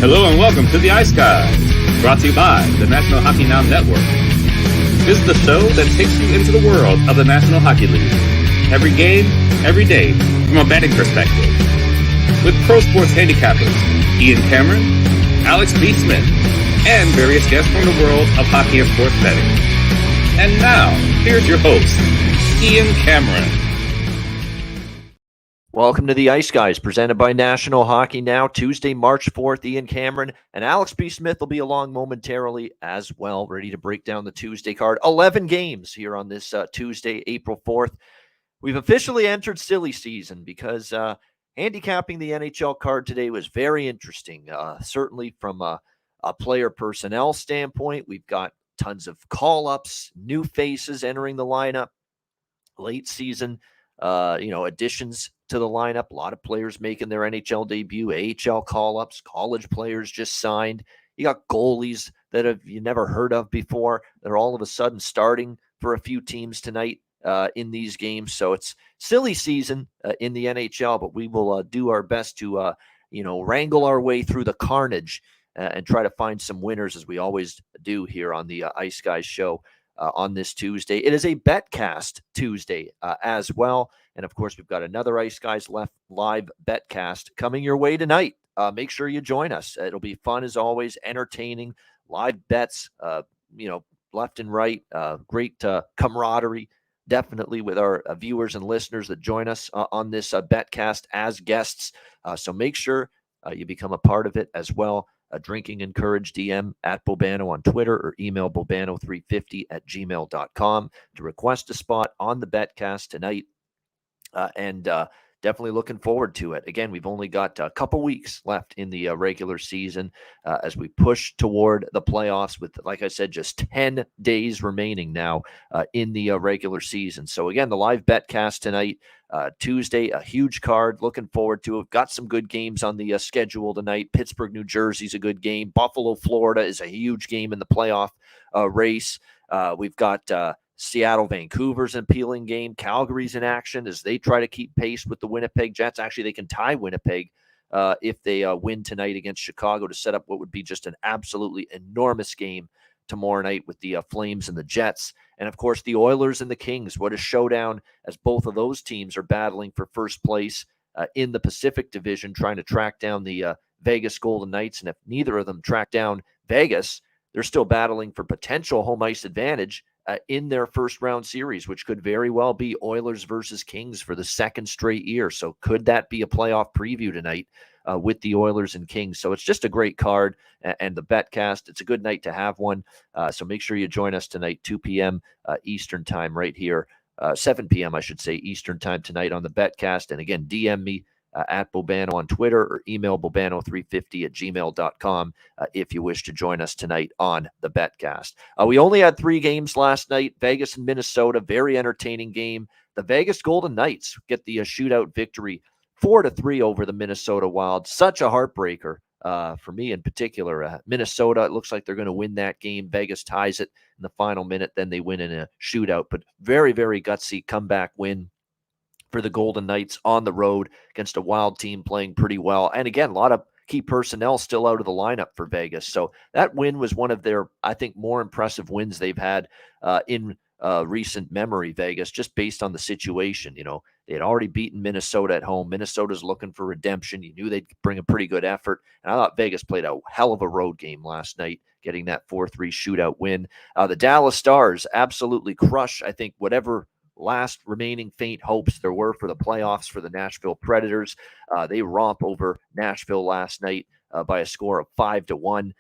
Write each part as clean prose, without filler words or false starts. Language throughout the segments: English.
Hello and welcome to the Ice Guys, brought to you by the National Hockey Now Network. This is the show that takes you into the world of the National Hockey League. Every game, every day, from a betting perspective. With pro sports handicappers, Ian Cameron, Alex B. Smith, and various guests from the world of hockey and sports betting. And now, here's your host, Ian Cameron. Welcome to the Ice Guys, presented by National Hockey Now, Tuesday, March 4th. Ian Cameron and Alex B. Smith will be along momentarily as well, ready to break down the Tuesday card. 11 games here on this Tuesday, April 4th. We've officially entered silly season because handicapping the NHL card today was very interesting. Certainly from a player personnel standpoint, we've got tons of call-ups, new faces entering the lineup, late season additions to the lineup. A lot of players making their NHL debut, AHL call-ups, college players just signed. You got goalies that you never heard of before. They're all of a sudden starting for a few teams tonight in these games. So it's silly season in the NHL, but we will do our best to, wrangle our way through the carnage and try to find some winners, as we always do here on the Ice Guys show. On this Tuesday. It is a BetCast Tuesday as well. And of course, we've got another Ice Guys Left live BetCast coming your way tonight. Make sure you join us. It'll be fun as always, entertaining, live bets, left and right, great camaraderie, definitely with our viewers and listeners that join us on this BetCast as guests. So make sure you become a part of it as well. Drinking Encouraged DM at Bobano on Twitter, or email bobano350@gmail.com to request a spot on the BetCast tonight. And definitely looking forward to it. Again, we've only got a couple weeks left in the regular season as we push toward the playoffs with, like I said, just 10 days remaining now in the regular season. So again, the live BetCast tonight, Tuesday, a huge card. Looking forward to it. Got some good games on the schedule tonight. Pittsburgh, New Jersey's a good game. Buffalo, Florida is a huge game in the playoff race. We've got Seattle, Vancouver's an appealing game. Calgary's in action as they try to keep pace with the Winnipeg Jets. Actually, they can tie Winnipeg if they win tonight against Chicago to set up what would be just an absolutely enormous game tomorrow night with the Flames and the Jets. And, of course, the Oilers and the Kings. What a showdown as both of those teams are battling for first place in the Pacific Division, trying to track down the Vegas Golden Knights. And if neither of them track down Vegas, they're still battling for potential home ice advantage in their first round series, which could very well be Oilers versus Kings for the second straight year. So could that be a playoff preview tonight with the Oilers and Kings? So it's just a great card, and the BetCast, it's a good night to have one. So make sure you join us tonight, 2 p.m. Eastern time right here, 7 p.m. I should say Eastern time tonight on the BetCast. And again, DM me at Bobano on Twitter, or email bobano350@gmail.com if you wish to join us tonight on the BetCast. We only had 3 games last night. Vegas and Minnesota, very entertaining game. The Vegas Golden Knights get the shootout victory 4-3 over the Minnesota Wild. Such a heartbreaker for me in particular. Minnesota, it looks like they're going to win that game. Vegas ties it in the final minute. Then they win in a shootout. But very, very gutsy comeback win for the Golden Knights on the road against a Wild team playing pretty well. And again, a lot of key personnel still out of the lineup for Vegas. So that win was one of their, I think, more impressive wins they've had in recent memory, Vegas, just based on the situation. They had already beaten Minnesota at home. Minnesota's looking for redemption. You knew they'd bring a pretty good effort. And I thought Vegas played a hell of a road game last night, getting that 4-3 shootout win. The Dallas Stars absolutely crush, I think, whatever last remaining faint hopes there were for the playoffs for the Nashville Predators. They romp over Nashville last night by a score of 5-1.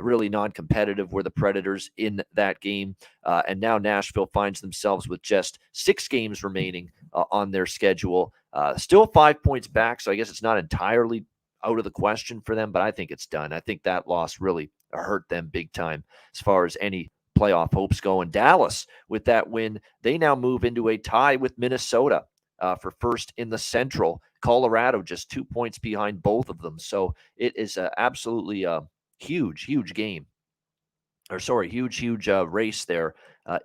Really non-competitive were the Predators in that game. And now Nashville finds themselves with just 6 games remaining on their schedule. Still 5 points back, so I guess it's not entirely out of the question for them, but I think it's done. I think that loss really hurt them big time as far as any playoff hopes go. And Dallas, with that win, they now move into a tie with Minnesota for first in the Central. Colorado just 2 points behind both of them. So it is absolutely huge game. Huge race there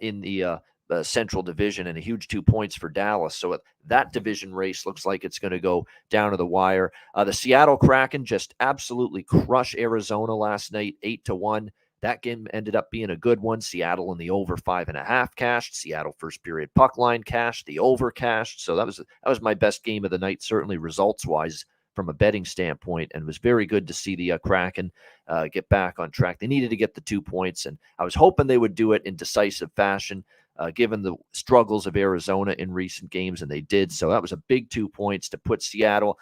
in the Central Division and a huge 2 points for Dallas. So that division race looks like it's going to go down to the wire. The Seattle Kraken just absolutely crushed Arizona last night, 8-1. That game ended up being a good one. Seattle in the over 5.5 cashed. Seattle first period puck line cashed. The over cashed. So that was my best game of the night, certainly results wise from a betting standpoint, and it was very good to see the Kraken get back on track. They needed to get the 2 points, and I was hoping they would do it in decisive fashion, given the struggles of Arizona in recent games, and they did. So that was a big 2 points to put Seattle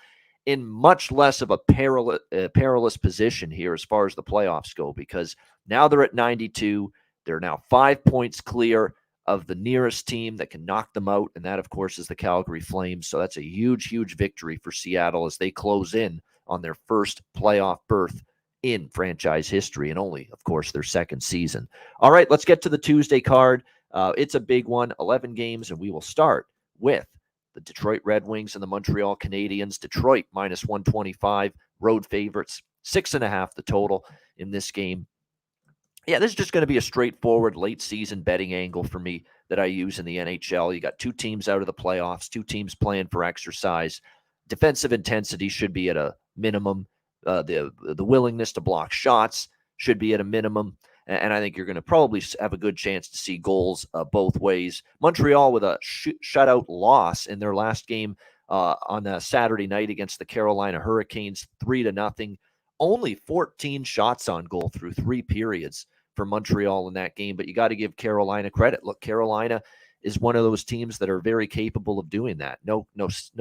in much less of a perilous position here as far as the playoffs go, because now they're at 92. They're now 5 points clear of the nearest team that can knock them out, and that, of course, is the Calgary Flames. So that's a huge, huge victory for Seattle as they close in on their first playoff berth in franchise history, and only, of course, their second season. All right, let's get to the Tuesday card. It's a big one, 11 games, and we will start with the Detroit Red Wings and the Montreal Canadiens. Detroit minus 125, road favorites, 6.5 the total in this game. Yeah, this is just going to be a straightforward late season betting angle for me that I use in the NHL. You got 2 teams out of the playoffs, 2 teams playing for exercise. Defensive intensity should be at a minimum. The willingness to block shots should be at a minimum. And I think you're going to probably have a good chance to see goals both ways. Montreal with a shutout loss in their last game on a Saturday night against the Carolina Hurricanes, 3-0. Only 14 shots on goal through 3 periods for Montreal in that game, but you got to give Carolina credit. Look, Carolina is one of those teams that are very capable of doing that. No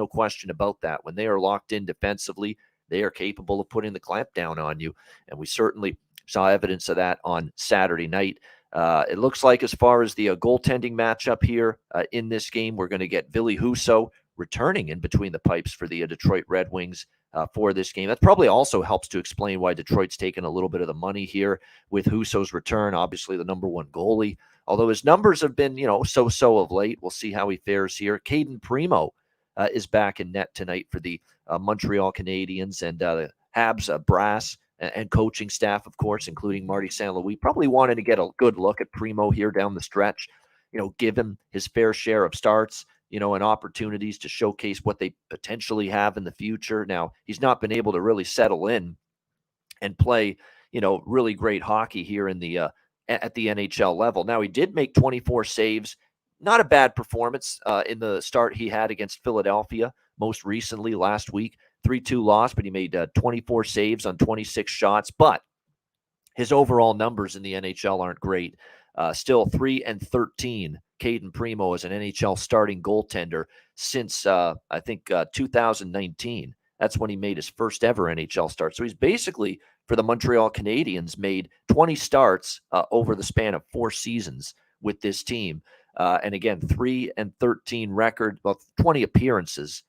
question about that. When they are locked in defensively, they are capable of putting the clamp down on you, and we certainly saw evidence of that on Saturday night. It looks like, as far as the goaltending matchup here in this game, we're going to get Ville Husso returning in between the pipes for the Detroit Red Wings for this game. That probably also helps to explain why Detroit's taken a little bit of the money here with Husso's return, obviously the number 1 goalie. Although his numbers have been, so-so of late. We'll see how he fares here. Caden Primo is back in net tonight for the Montreal Canadiens, and the Habs brass and coaching staff, of course, including Marty St. Louis, probably wanted to get a good look at Primo here down the stretch, give him his fair share of starts, and opportunities to showcase what they potentially have in the future. Now, he's not been able to really settle in and play, really great hockey here in the at the NHL level. Now, he did make 24 saves. Not a bad performance in the start he had against Philadelphia most recently last week. 3-2 loss, but he made 24 saves on 26 shots. But his overall numbers in the NHL aren't great. Still 3-13. Caden Primo as an NHL starting goaltender since, I think, 2019. That's when he made his first ever NHL start. So he's basically, for the Montreal Canadiens, made 20 starts over the span of 4 seasons with this team. And again, 3-13 record, well, 20 appearances,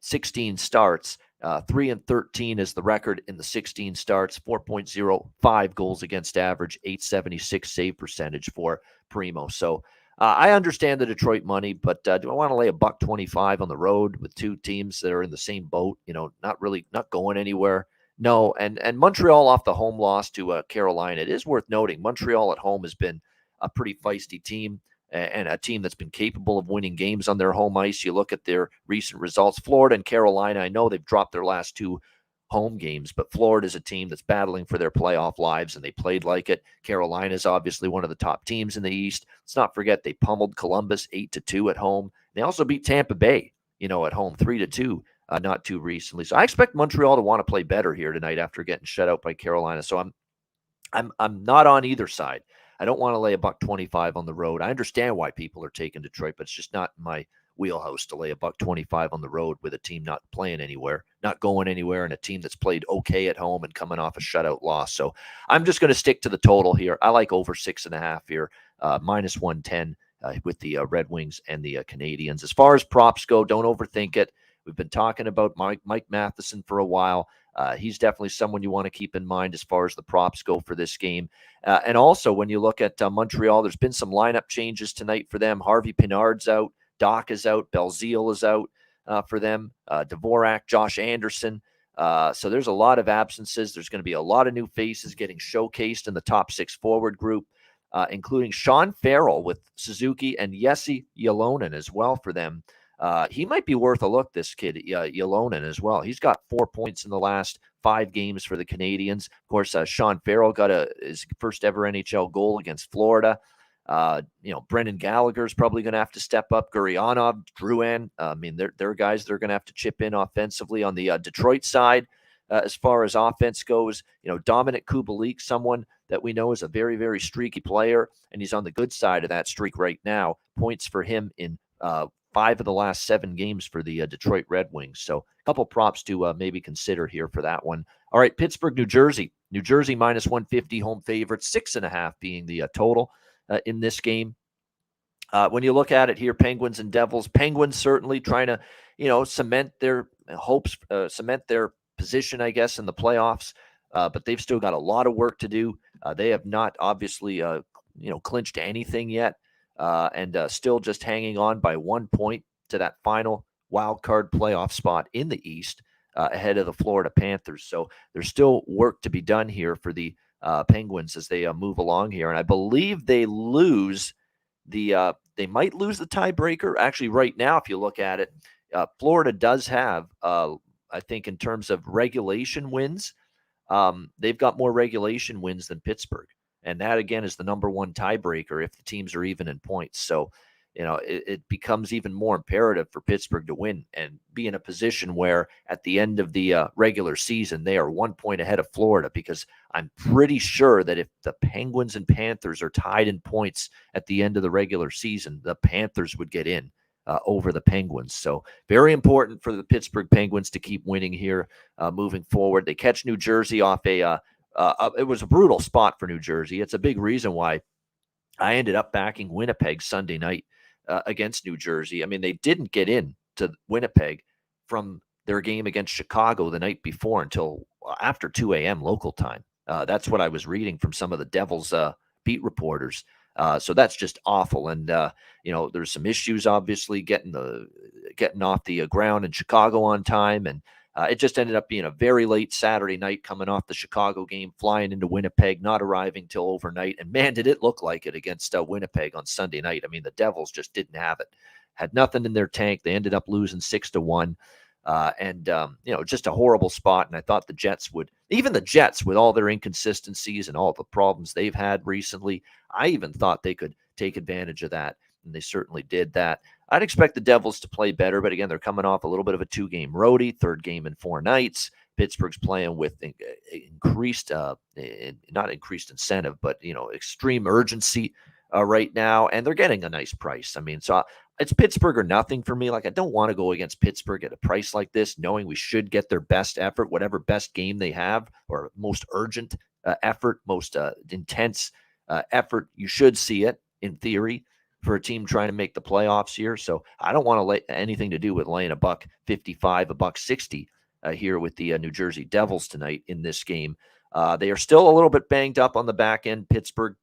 16 starts. 3-13 is the record in the 16 starts, 4.05 goals against average, 876 save percentage for Primo. So I understand the Detroit money, but do I want to lay $1.25 on the road with 2 teams that are in the same boat? Not going anywhere. No, and Montreal off the home loss to Carolina. It is worth noting Montreal at home has been a pretty feisty team, and a team that's been capable of winning games on their home ice. You look at their recent results. Florida and Carolina, I know they've dropped their last 2 home games, but Florida is a team that's battling for their playoff lives, and they played like it. Carolina is obviously one of the top teams in the East. Let's not forget they pummeled Columbus 8-2 at home. They also beat Tampa Bay, at home 3-2 not too recently. So I expect Montreal to want to play better here tonight after getting shut out by Carolina. So I'm not on either side. I don't want to lay $1.25 on the road. I understand why people are taking Detroit, but it's just not in my wheelhouse to lay $1.25 on the road with a team not playing anywhere, not going anywhere, and a team that's played okay at home and coming off a shutout loss. So I'm just going to stick to the total here. I like over 6.5 here, minus 110 with the Red Wings and the Canadiens. As far as props go, don't overthink it. We've been talking about Mike Matheson for a while. He's definitely someone you want to keep in mind as far as the props go for this game. And also, when you look at Montreal, there's been some lineup changes tonight for them. Harvey Pinard's out. Doc is out. Belzile is out for them. Dvorak, Josh Anderson. So there's a lot of absences. There's going to be a lot of new faces getting showcased in the top 6 forward group. including Sean Farrell with Suzuki and Jesse Ylonen as well for them. He might be worth a look, this kid, Ylonen, as well. He's got 4 points in the last 5 games for the Canadiens. Of course, Sean Farrell got his first ever NHL goal against Florida. Brendan Gallagher's probably going to have to step up. Gurianov, Drouin. They're guys that are going to have to chip in offensively on the Detroit side. As far as offense goes, Dominic Kubalik, someone that we know is a very, very streaky player, and he's on the good side of that streak right now. Points for him in 5 of the last 7 games for the Detroit Red Wings. So a couple props to maybe consider here for that one. All right, Pittsburgh, New Jersey. New Jersey minus 150 home favorite, 6.5 being the total in this game. When you look at it here, Penguins and Devils, Penguins certainly trying to, cement their hopes, cement their position, I guess, in the playoffs. But they've still got a lot of work to do. They have not obviously, clinched anything yet. And still just hanging on by 1 point to that final wild card playoff spot in the East ahead of the Florida Panthers. So there's still work to be done here for the Penguins as they move along here. And I believe they lose they might lose the tiebreaker. Actually, right now, if you look at it, Florida does have, I think in terms of regulation wins, they've got more regulation wins than Pittsburgh. And that, again, is the number one tiebreaker if the teams are even in points. So, it becomes even more imperative for Pittsburgh to win and be in a position where at the end of the regular season, they are 1 point ahead of Florida, because I'm pretty sure that if the Penguins and Panthers are tied in points at the end of the regular season, the Panthers would get in over the Penguins. So very important for the Pittsburgh Penguins to keep winning here moving forward. They catch New Jersey off it was a brutal spot for New Jersey. It's a big reason why I ended up backing Winnipeg Sunday night against New Jersey. I mean, they didn't get in to Winnipeg from their game against Chicago the night before until after 2 a.m. local time. That's what I was reading from some of the Devils beat reporters. So that's just awful. And, there's some issues, obviously, getting off the ground in Chicago on time. And it just ended up being a very late Saturday night coming off the Chicago game, flying into Winnipeg, not arriving till overnight. And man, did it look like it against Winnipeg on Sunday night. I mean, the Devils just didn't have it, had nothing in their tank. They ended up losing 6-1. Just a horrible spot. And I thought the Jets with all their inconsistencies and all the problems they've had recently, I even thought they could take advantage of that. And they certainly did that. I'd expect the Devils to play better, but again, they're coming off a little bit of a 2-game roadie, third game in 4 nights. Pittsburgh's playing with increased, not increased incentive, but, extreme urgency right now, and they're getting a nice price. I mean, so it's Pittsburgh or nothing for me. Like, I don't want to go against Pittsburgh at a price like this, knowing we should get their best effort, whatever best game they have, or most urgent effort, most intense effort. You should see it in theory for a team trying to make the playoffs here. So I don't want to lay anything to do with laying $155, $160 here with the New Jersey Devils tonight in this game. They are still a little bit banged up on the back end. Pittsburgh,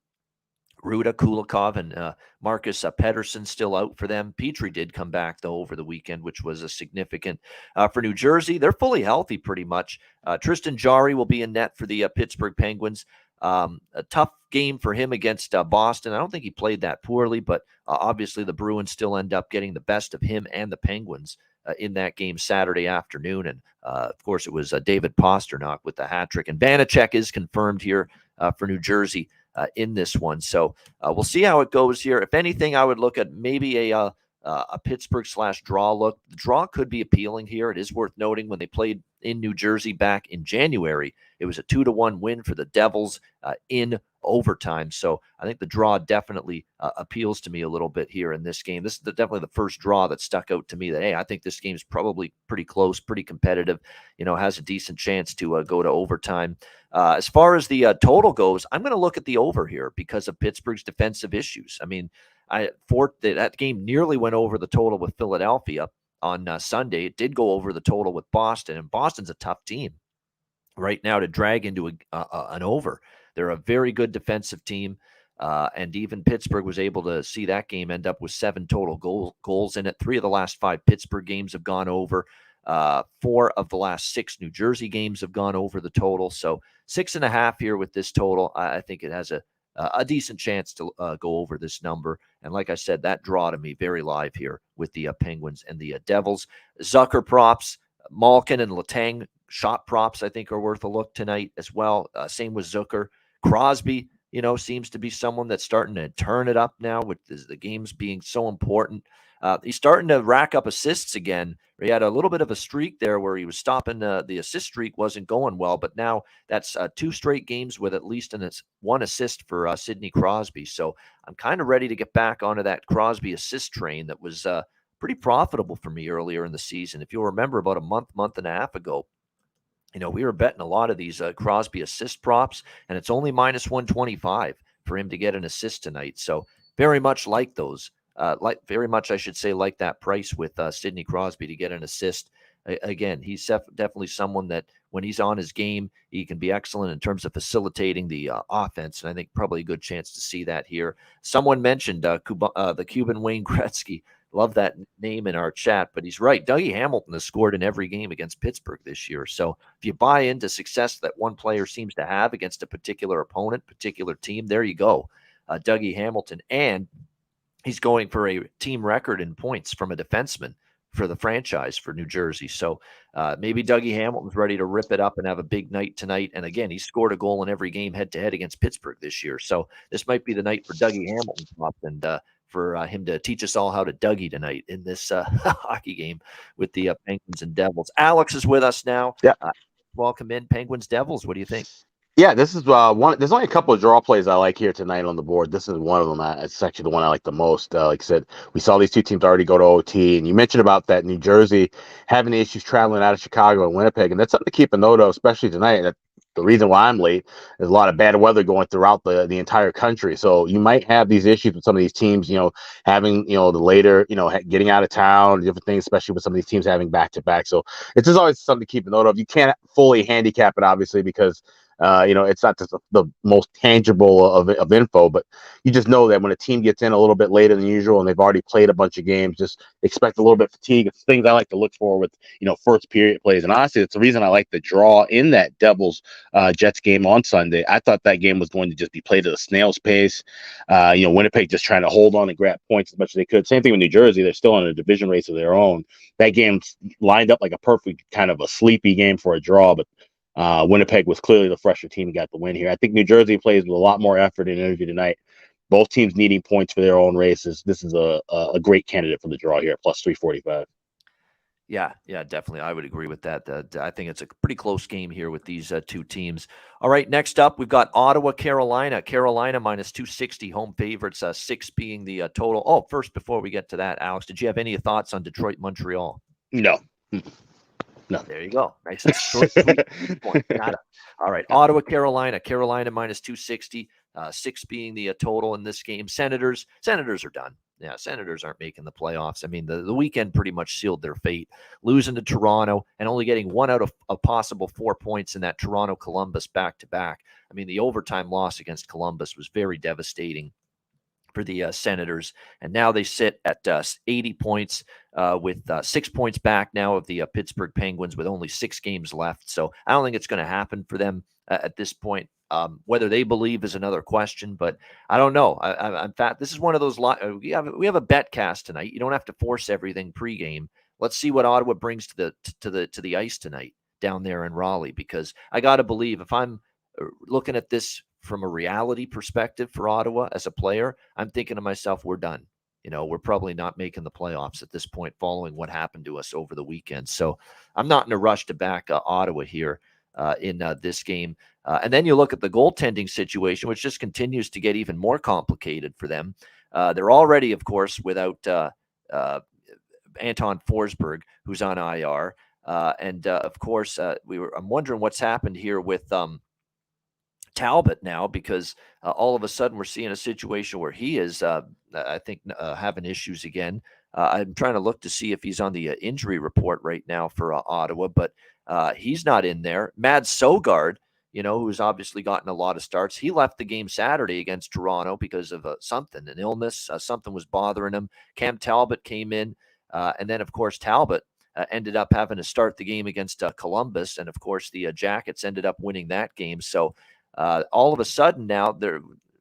Ruda, Kulikov, and Marcus Pettersson still out for them. Petrie did come back, though, over the weekend, which was a significant. For New Jersey, they're fully healthy pretty much. Tristan Jarry will be in net for the Pittsburgh Penguins. A tough game for him against Boston. I don't think he played that poorly, but obviously the Bruins still end up getting the best of him and the Penguins in that game Saturday afternoon. And, of course, it was David Pastrnak with the hat trick. And Vanacek is confirmed here for New Jersey in this one. So we'll see how it goes here. If anything, I would look at maybe a Pittsburgh/draw look. The draw could be appealing here. It is worth noting when they played in New Jersey back in January, it was a 2-1 win for the Devils in overtime. So I think the draw definitely appeals to me a little bit here in this game. This is definitely the first draw that stuck out to me that, hey, I think this game is probably pretty close, pretty competitive, has a decent chance to go to overtime. As far as the total goes, I'm going to look at the over here because of Pittsburgh's defensive issues. I mean, that game nearly went over the total with Philadelphia on Sunday. It did go over the total with Boston, and Boston's a tough team right now to drag into an over. They're a very good defensive team, and even Pittsburgh was able to see that game end up with 7 total goals in it. 3 of the last 5 Pittsburgh games have gone over. 4 of the last 6 New Jersey games have gone over the total. So 6.5 here with this total. I think it has a a decent chance to go over this number. And like I said, that draw to me very live here with the Penguins and the Devils. Zucker props, Malkin and Letang shot props, I think, are worth a look tonight as well. Same with Zucker. Crosby, seems to be someone that's starting to turn it up now with the games being so important. He's starting to rack up assists again. He had a little bit of a streak there where he was stopping the assist streak wasn't going well, but now that's 2 straight games with at least one assist for Sidney Crosby. So I'm kind of ready to get back onto that Crosby assist train that was pretty profitable for me earlier in the season. If you'll remember, about a month and a half ago, we were betting a lot of these Crosby assist props, and it's only minus 125 for him to get an assist tonight. So very much like those. I should say, like that price with Sidney Crosby to get an assist. Again, he's definitely someone that when he's on his game, he can be excellent in terms of facilitating the offense, and I think probably a good chance to see that here. Someone mentioned the Cuban Wayne Gretzky. Love that name in our chat, but he's right. Dougie Hamilton has scored in every game against Pittsburgh this year. So if you buy into success that one player seems to have against a particular opponent, particular team, there you go. Dougie Hamilton, and he's going for a team record in points from a defenseman for the franchise for New Jersey. So maybe Dougie Hamilton's ready to rip it up and have a big night tonight. And again, he scored a goal in every game head-to-head against Pittsburgh this year. So this might be the night for Dougie Hamilton and for him to teach us all how to Dougie tonight in this hockey game with the Penguins and Devils. Alex is with us now. Yeah. Welcome in, Penguins, Devils. What do you think? Yeah, this is one. There's only a couple of draw plays I like here tonight on the board. This is one of them. It's actually the one I like the most. Like I said, we saw these two teams already go to OT, and you mentioned about that New Jersey having issues traveling out of Chicago and Winnipeg, and that's something to keep a note of, especially tonight. That the reason why I'm late is a lot of bad weather going throughout the entire country. So you might have these issues with some of these teams, having, the later, getting out of town, different things, especially with some of these teams having back-to-back. So it's just always something to keep a note of. You can't fully handicap it, obviously, because it's not just the most tangible of info, but you just know that when a team gets in a little bit later than usual and they've already played a bunch of games, just expect a little bit of fatigue. It's things I like to look for with, first period plays. And honestly, it's the reason I like the draw in that Devils Jets game on Sunday. I thought that game was going to just be played at a snail's pace. Winnipeg just trying to hold on and grab points as much as they could. Same thing with New Jersey. They're still in a division race of their own. That game lined up like a perfect kind of a sleepy game for a draw, but Winnipeg was clearly the fresher team and got the win here. I think New Jersey plays with a lot more effort and energy tonight. Both teams needing points for their own races. This is a great candidate for the draw here, plus 345. Yeah, definitely. I would agree with that. I think it's a pretty close game here with these two teams. All right, next up, we've got Ottawa, Carolina. Carolina minus 260, home favorites, 6 being the total. Oh, first, before we get to that, Alex, did you have any thoughts on Detroit, Montreal? No. There you go. Nice and short, sweet point. Nada. All right. Ottawa, Carolina. Carolina minus 260, 6 being the total in this game. Senators are done. Yeah, Senators aren't making the playoffs. I mean, the weekend pretty much sealed their fate, losing to Toronto and only getting 1 out of a possible 4 points in that Toronto-Columbus back-to-back. I mean, the overtime loss against Columbus was very devastating for the Senators, and now they sit at 80 points with 6 points back now of the Pittsburgh Penguins with only 6 games left. So I don't think it's going to happen for them at this point. Whether they believe is another question, but I don't know. In fact, this is one of those. We have a bet cast tonight. You don't have to force everything pregame. Let's see what Ottawa brings to the ice tonight down there in Raleigh, because I got to believe, if I'm looking at this from a reality perspective for Ottawa as a player, I'm thinking to myself, we're done. We're probably not making the playoffs at this point following what happened to us over the weekend. So I'm not in a rush to back Ottawa here in this game. And then you look at the goaltending situation, which just continues to get even more complicated for them. They're already, of course, without Anton Forsberg, who's on IR. And of course, I'm wondering what's happened here with Talbot now, because all of a sudden we're seeing a situation where he is, I think, having issues again. I'm trying to look to see if he's on the injury report right now for Ottawa, but he's not in there. Mads Sogard, who's obviously gotten a lot of starts, he left the game Saturday against Toronto because of something, an illness. Something was bothering him. Cam Talbot came in, and then, of course, Talbot ended up having to start the game against Columbus, and, of course, the Jackets ended up winning that game. So all of a sudden now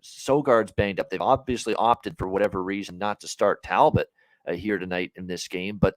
Sogard's banged up. They've obviously opted for whatever reason not to start Talbot here tonight in this game. But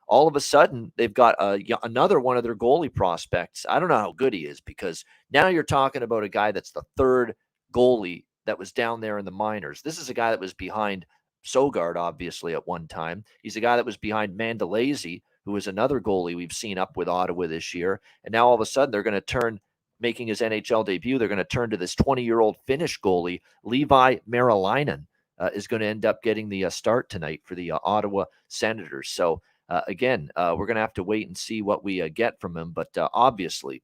all of a sudden, they've got another one of their goalie prospects. I don't know how good he is, because now you're talking about a guy that's the third goalie that was down there in the minors. This is a guy that was behind Sogard, obviously, at one time. He's a guy that was behind Mandolese, who was another goalie we've seen up with Ottawa this year. And now all of a sudden, they're going to turn, making his NHL debut, they're going to turn to this 20-year-old Finnish goalie, Levi Merilainen, is going to end up getting the start tonight for the Ottawa Senators. So, again, we're going to have to wait and see what we get from him. But obviously,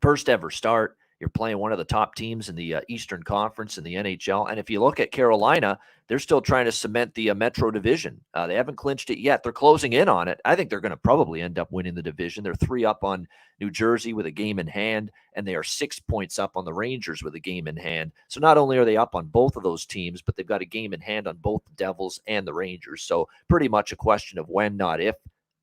first ever start. You're playing one of the top teams in the Eastern Conference in the NHL. And if you look at Carolina, they're still trying to cement the Metro Division. They haven't clinched it yet. They're closing in on it. I think they're going to probably end up winning the division. They're 3 up on New Jersey with a game in hand, and they are 6 points up on the Rangers with a game in hand. So not only are they up on both of those teams, but they've got a game in hand on both the Devils and the Rangers. So pretty much a question of when, not if,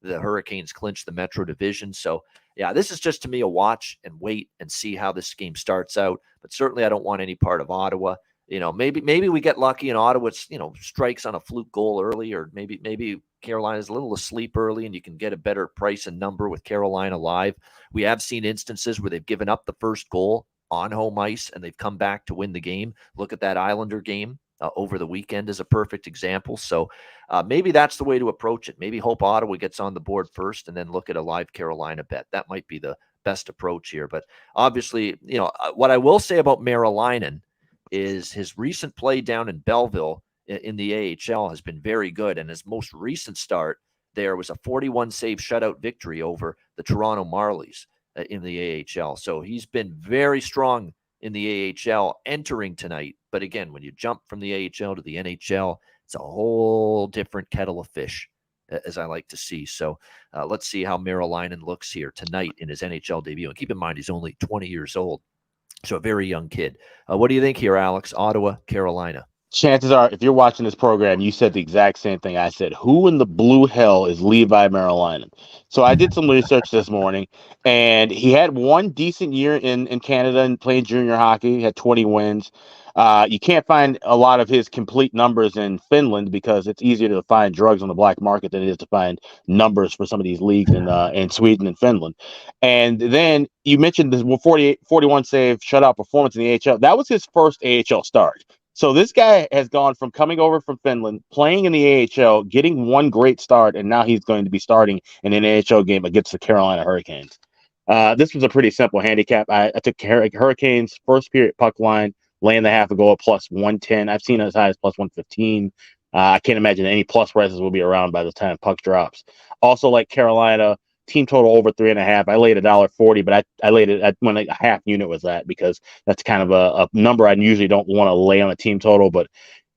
the Hurricanes clinch the Metro Division. So, yeah, this is just, to me, a watch and wait and see how this game starts out. But certainly I don't want any part of Ottawa. Maybe we get lucky and Ottawa, strikes on a fluke goal early, or maybe Carolina's a little asleep early and you can get a better price and number with Carolina live. We have seen instances where they've given up the first goal on home ice and they've come back to win the game. Look at that Islander game over the weekend is a perfect example. So maybe that's the way to approach it. Maybe hope Ottawa gets on the board first and then look at a live Carolina bet. That might be the best approach here. But obviously, what I will say about Merilainen is his recent play down in Belleville in the AHL has been very good. And his most recent start there was a 41 save shutout victory over the Toronto Marlies in the AHL. So he's been very strong in the AHL entering tonight. But again, when you jump from the AHL to the NHL, it's a whole different kettle of fish, as I like to see. So let's see how Merilainen looks here tonight in his NHL debut. And keep in mind, he's only 20 years old. So a very young kid. What do you think here, Alex? Ottawa, Carolina. Chances are, if you're watching this program, you said the exact same thing I said. Who in the blue hell is Levi Merilainen? So I did some research this morning, and he had one decent year in Canada and playing junior hockey. He had 20 wins. You can't find a lot of his complete numbers in Finland because it's easier to find drugs on the black market than it is to find numbers for some of these leagues in Sweden and Finland. And then you mentioned this 41 save shutout performance in the AHL. That was his first AHL start. So this guy has gone from coming over from Finland, playing in the AHL, getting one great start, and now he's going to be starting in an AHL game against the Carolina Hurricanes. This was a pretty simple handicap. I took Hurricanes first period puck line, laying the half a goal at plus 110. I've seen it as high as plus 115. I can't imagine any plus prices will be around by the time puck drops. Also, like Carolina, team total over 3.5. I laid $1.40, but I laid it at when a half unit was that, because that's kind of a number I usually don't want to lay on a team total. But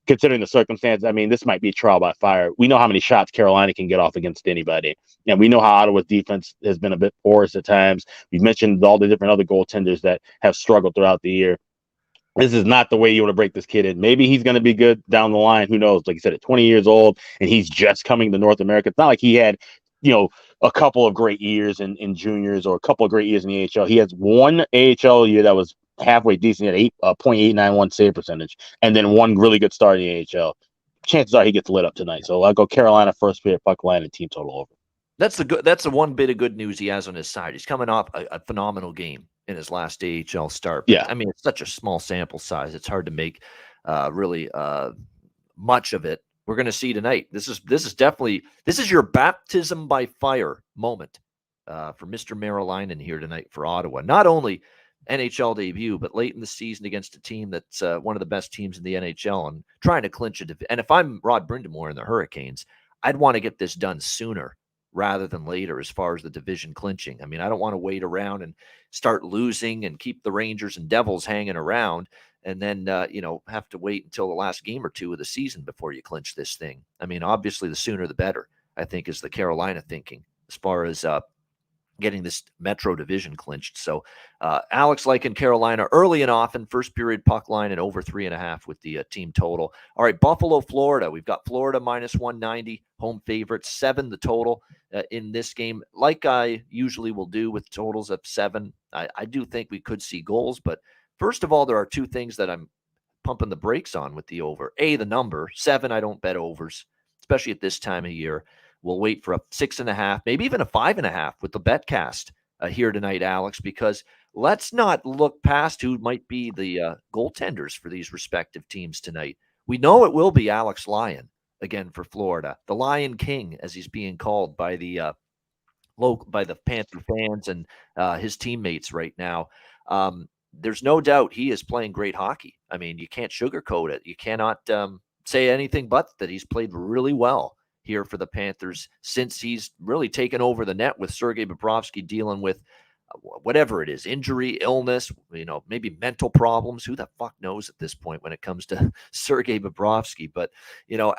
considering the circumstances, I mean, this might be a trial by fire. We know how many shots Carolina can get off against anybody, and we know how Ottawa's defense has been a bit porous at times. We've mentioned all the different other goaltenders that have struggled throughout the year. This is not the way you want to break this kid in. Maybe he's going to be good down the line. Who knows? Like you said, at 20 years old, and he's just coming to North America. It's not like he had, a couple of great years in juniors or a couple of great years in the AHL. He has one AHL year that was halfway decent. He had .891 save percentage, and then one really good start in the AHL. Chances are he gets lit up tonight. So I'll go Carolina first period puck line and team total over. That's the one bit of good news he has on his side. He's coming off a phenomenal game in his last AHL start. But, yeah, I mean, it's such a small sample size. It's hard to make really much of it. We're going to see tonight. This is your baptism by fire moment for Mr. Merilainen here tonight for Ottawa. Not only NHL debut, but late in the season against a team that's one of the best teams in the NHL and trying to clinch it. And if I'm Rod Brind'Amour and the Hurricanes, I'd want to get this done sooner rather than later as far as the division clinching. I mean, I don't want to wait around and start losing and keep the Rangers and Devils hanging around and then, have to wait until the last game or two of the season before you clinch this thing. I mean, obviously, the sooner the better, I think, is the Carolina thinking as far as getting this Metro Division clinched. So Alex liking Carolina early and often, first period puck line and over 3.5 with the team total. All right, Buffalo, Florida. We've got Florida minus 190, home favorite, 7 the total in this game. Like I usually will do with totals of 7, I do think we could see goals, but first of all, there are two things that I'm pumping the brakes on with the over. The number 7, I don't bet overs, especially at this time of year. We'll wait for a 6.5, maybe even a 5.5 with the betcast here tonight, Alex, because let's not look past who might be the goaltenders for these respective teams tonight. We know it will be Alex Lyon again for Florida, the Lion King, as he's being called by the Panther fans and his teammates right now. There's no doubt he is playing great hockey. I mean, you can't sugarcoat it. You cannot say anything but that he's played really well here for the Panthers since he's really taken over the net with Sergei Bobrovsky dealing with whatever it is, injury, illness, maybe mental problems. Who the fuck knows at this point when it comes to Sergei Bobrovsky? But,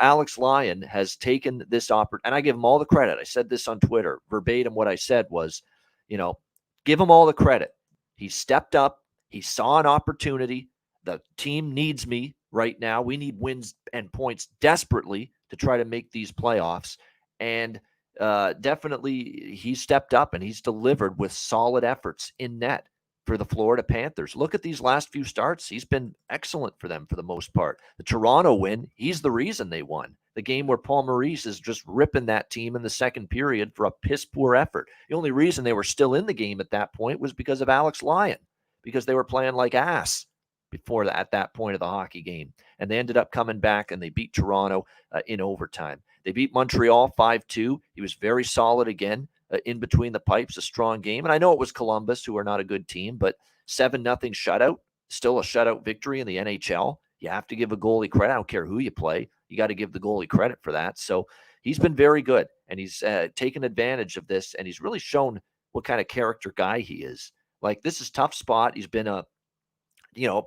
Alex Lyon has taken this opportunity, and I give him all the credit. I said this on Twitter, verbatim. What I said was, give him all the credit. He stepped up. He saw an opportunity. The team needs me right now. We need wins and points desperately to try to make these playoffs. And definitely he stepped up and he's delivered with solid efforts in net for the Florida Panthers. Look at these last few starts. He's been excellent for them for the most part. The Toronto win, he's the reason they won. The game where Paul Maurice is just ripping that team in the second period for a piss poor effort. The only reason they were still in the game at that point was because of Alex Lyon, because they were playing like ass before that, at that point of the hockey game. And they ended up coming back and they beat Toronto in overtime. They beat Montreal 5-2. He was very solid again in between the pipes, a strong game. And I know it was Columbus, who are not a good team, but 7-0 shutout, still a shutout victory in the NHL. You have to give a goalie credit. I don't care who you play. You got to give the goalie credit for that. So he's been very good, and he's taken advantage of this, and he's really shown what kind of character guy he is. Like, this is a tough spot. He's been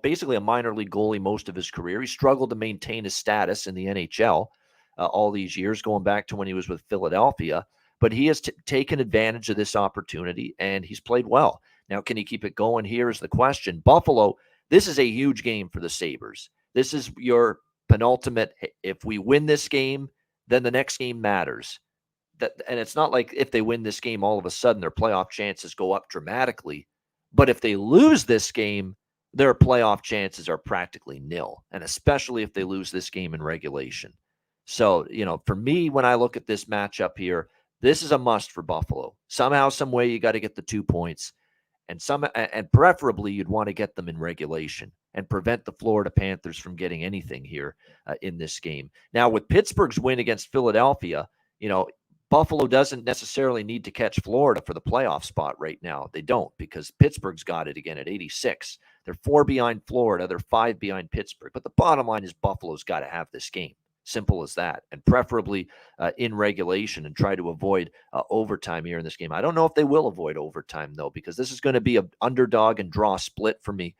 basically a minor league goalie most of his career. He struggled to maintain his status in the NHL all these years, going back to when he was with Philadelphia. But he has taken advantage of this opportunity, and he's played well. Now, can he keep it going? Here is the question. Buffalo, this is a huge game for the Sabres. This is your penultimate. If we win this game, then the next game matters. And it's not like if they win this game, all of a sudden their playoff chances go up dramatically. But if they lose this game, their playoff chances are practically nil, and especially if they lose this game in regulation. So, for me, when I look at this matchup here, this is a must for Buffalo. Somehow, some way, you got to get the 2 points, and preferably you'd want to get them in regulation and prevent the Florida Panthers from getting anything here in this game. Now, with Pittsburgh's win against Philadelphia, Buffalo doesn't necessarily need to catch Florida for the playoff spot right now. They don't, because Pittsburgh's got it again at 86. They're 4 behind Florida. They're 5 behind Pittsburgh. But the bottom line is Buffalo's got to have this game. Simple as that. And preferably in regulation, and try to avoid overtime here in this game. I don't know if they will avoid overtime, though, because this is going to be an underdog and draw split for me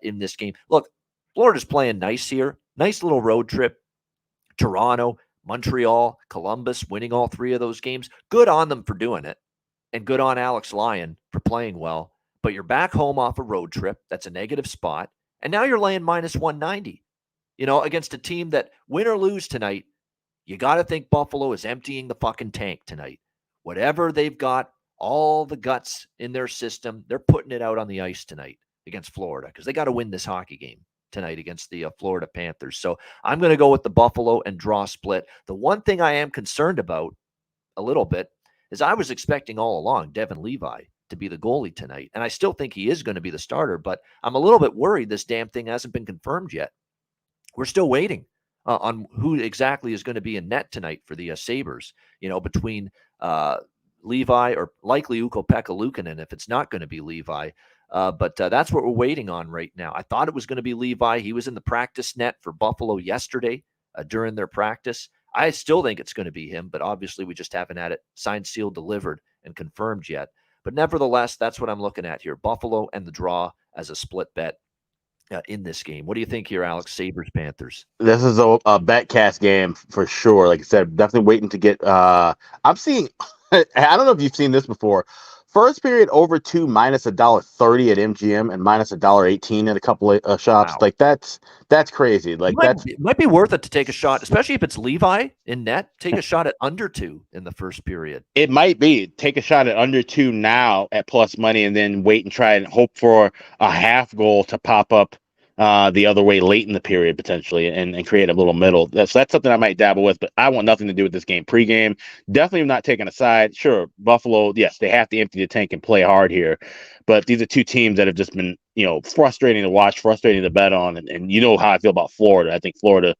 in this game. Look, Florida's playing nice here. Nice little road trip. Toronto, Montreal, Columbus, winning all 3 of those games. Good on them for doing it. And good on Alex Lyon for playing well. But you're back home off a road trip. That's a negative spot. And now you're laying minus 190. Against a team that, win or lose tonight, you got to think Buffalo is emptying the fucking tank tonight. Whatever they've got, all the guts in their system, they're putting it out on the ice tonight against Florida, because they got to win this hockey game tonight against the Florida Panthers. So I'm going to go with the Buffalo and draw split. The one thing I am concerned about a little bit is I was expecting all along Devin Levi to be the goalie tonight, and I still think he is going to be the starter, but I'm a little bit worried this damn thing hasn't been confirmed yet. We're still waiting on who exactly is going to be in net tonight for the Sabres, between Levi or likely Ukko-Pekka Luukkonen if it's not going to be Levi. But that's what we're waiting on right now. I thought it was going to be Levi. He was in the practice net for Buffalo yesterday during their practice. I still think it's going to be him, but obviously we just haven't had it signed, sealed, delivered, and confirmed yet. But nevertheless, that's what I'm looking at here. Buffalo and the draw as a split bet in this game. What do you think here, Alex? Sabres, Panthers. This is a betcast game for sure. Like I said, definitely waiting to get. I'm seeing. I don't know if you've seen this before. First period over 2 minus $1.30 at MGM and minus $1.18 at a couple of shops. Wow. Like that's crazy. Like it might be worth it to take a shot, especially if it's Levi in net. Take a shot at under 2 in the first period. It might be. Take a shot at under 2 now at plus money, and then wait and try and hope for a half goal to pop up the other way late in the period potentially and create a little middle. That's something I might dabble with, but I want nothing to do with this game. Pre-game, definitely not taking a side. Sure, Buffalo, yes, they have to empty the tank and play hard here, but these are two teams that have just been, frustrating to watch, frustrating to bet on, and you know how I feel about Florida. I think Florida,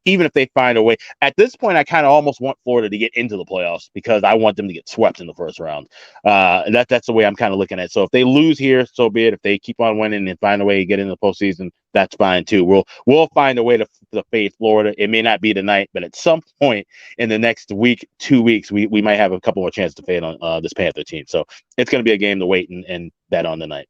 even if they find a way, at this point, I kind of almost want Florida to get into the playoffs because I want them to get swept in the first round. That's the way I'm kind of looking at it. So if they lose here, so be it. If they keep on winning and find a way to get into the postseason, that's fine too. We'll find a way to fade Florida. It may not be tonight, but at some point in the next week, 2 weeks, we might have a couple more chances to fade on this Panther team. So it's going to be a game to wait and bet on tonight.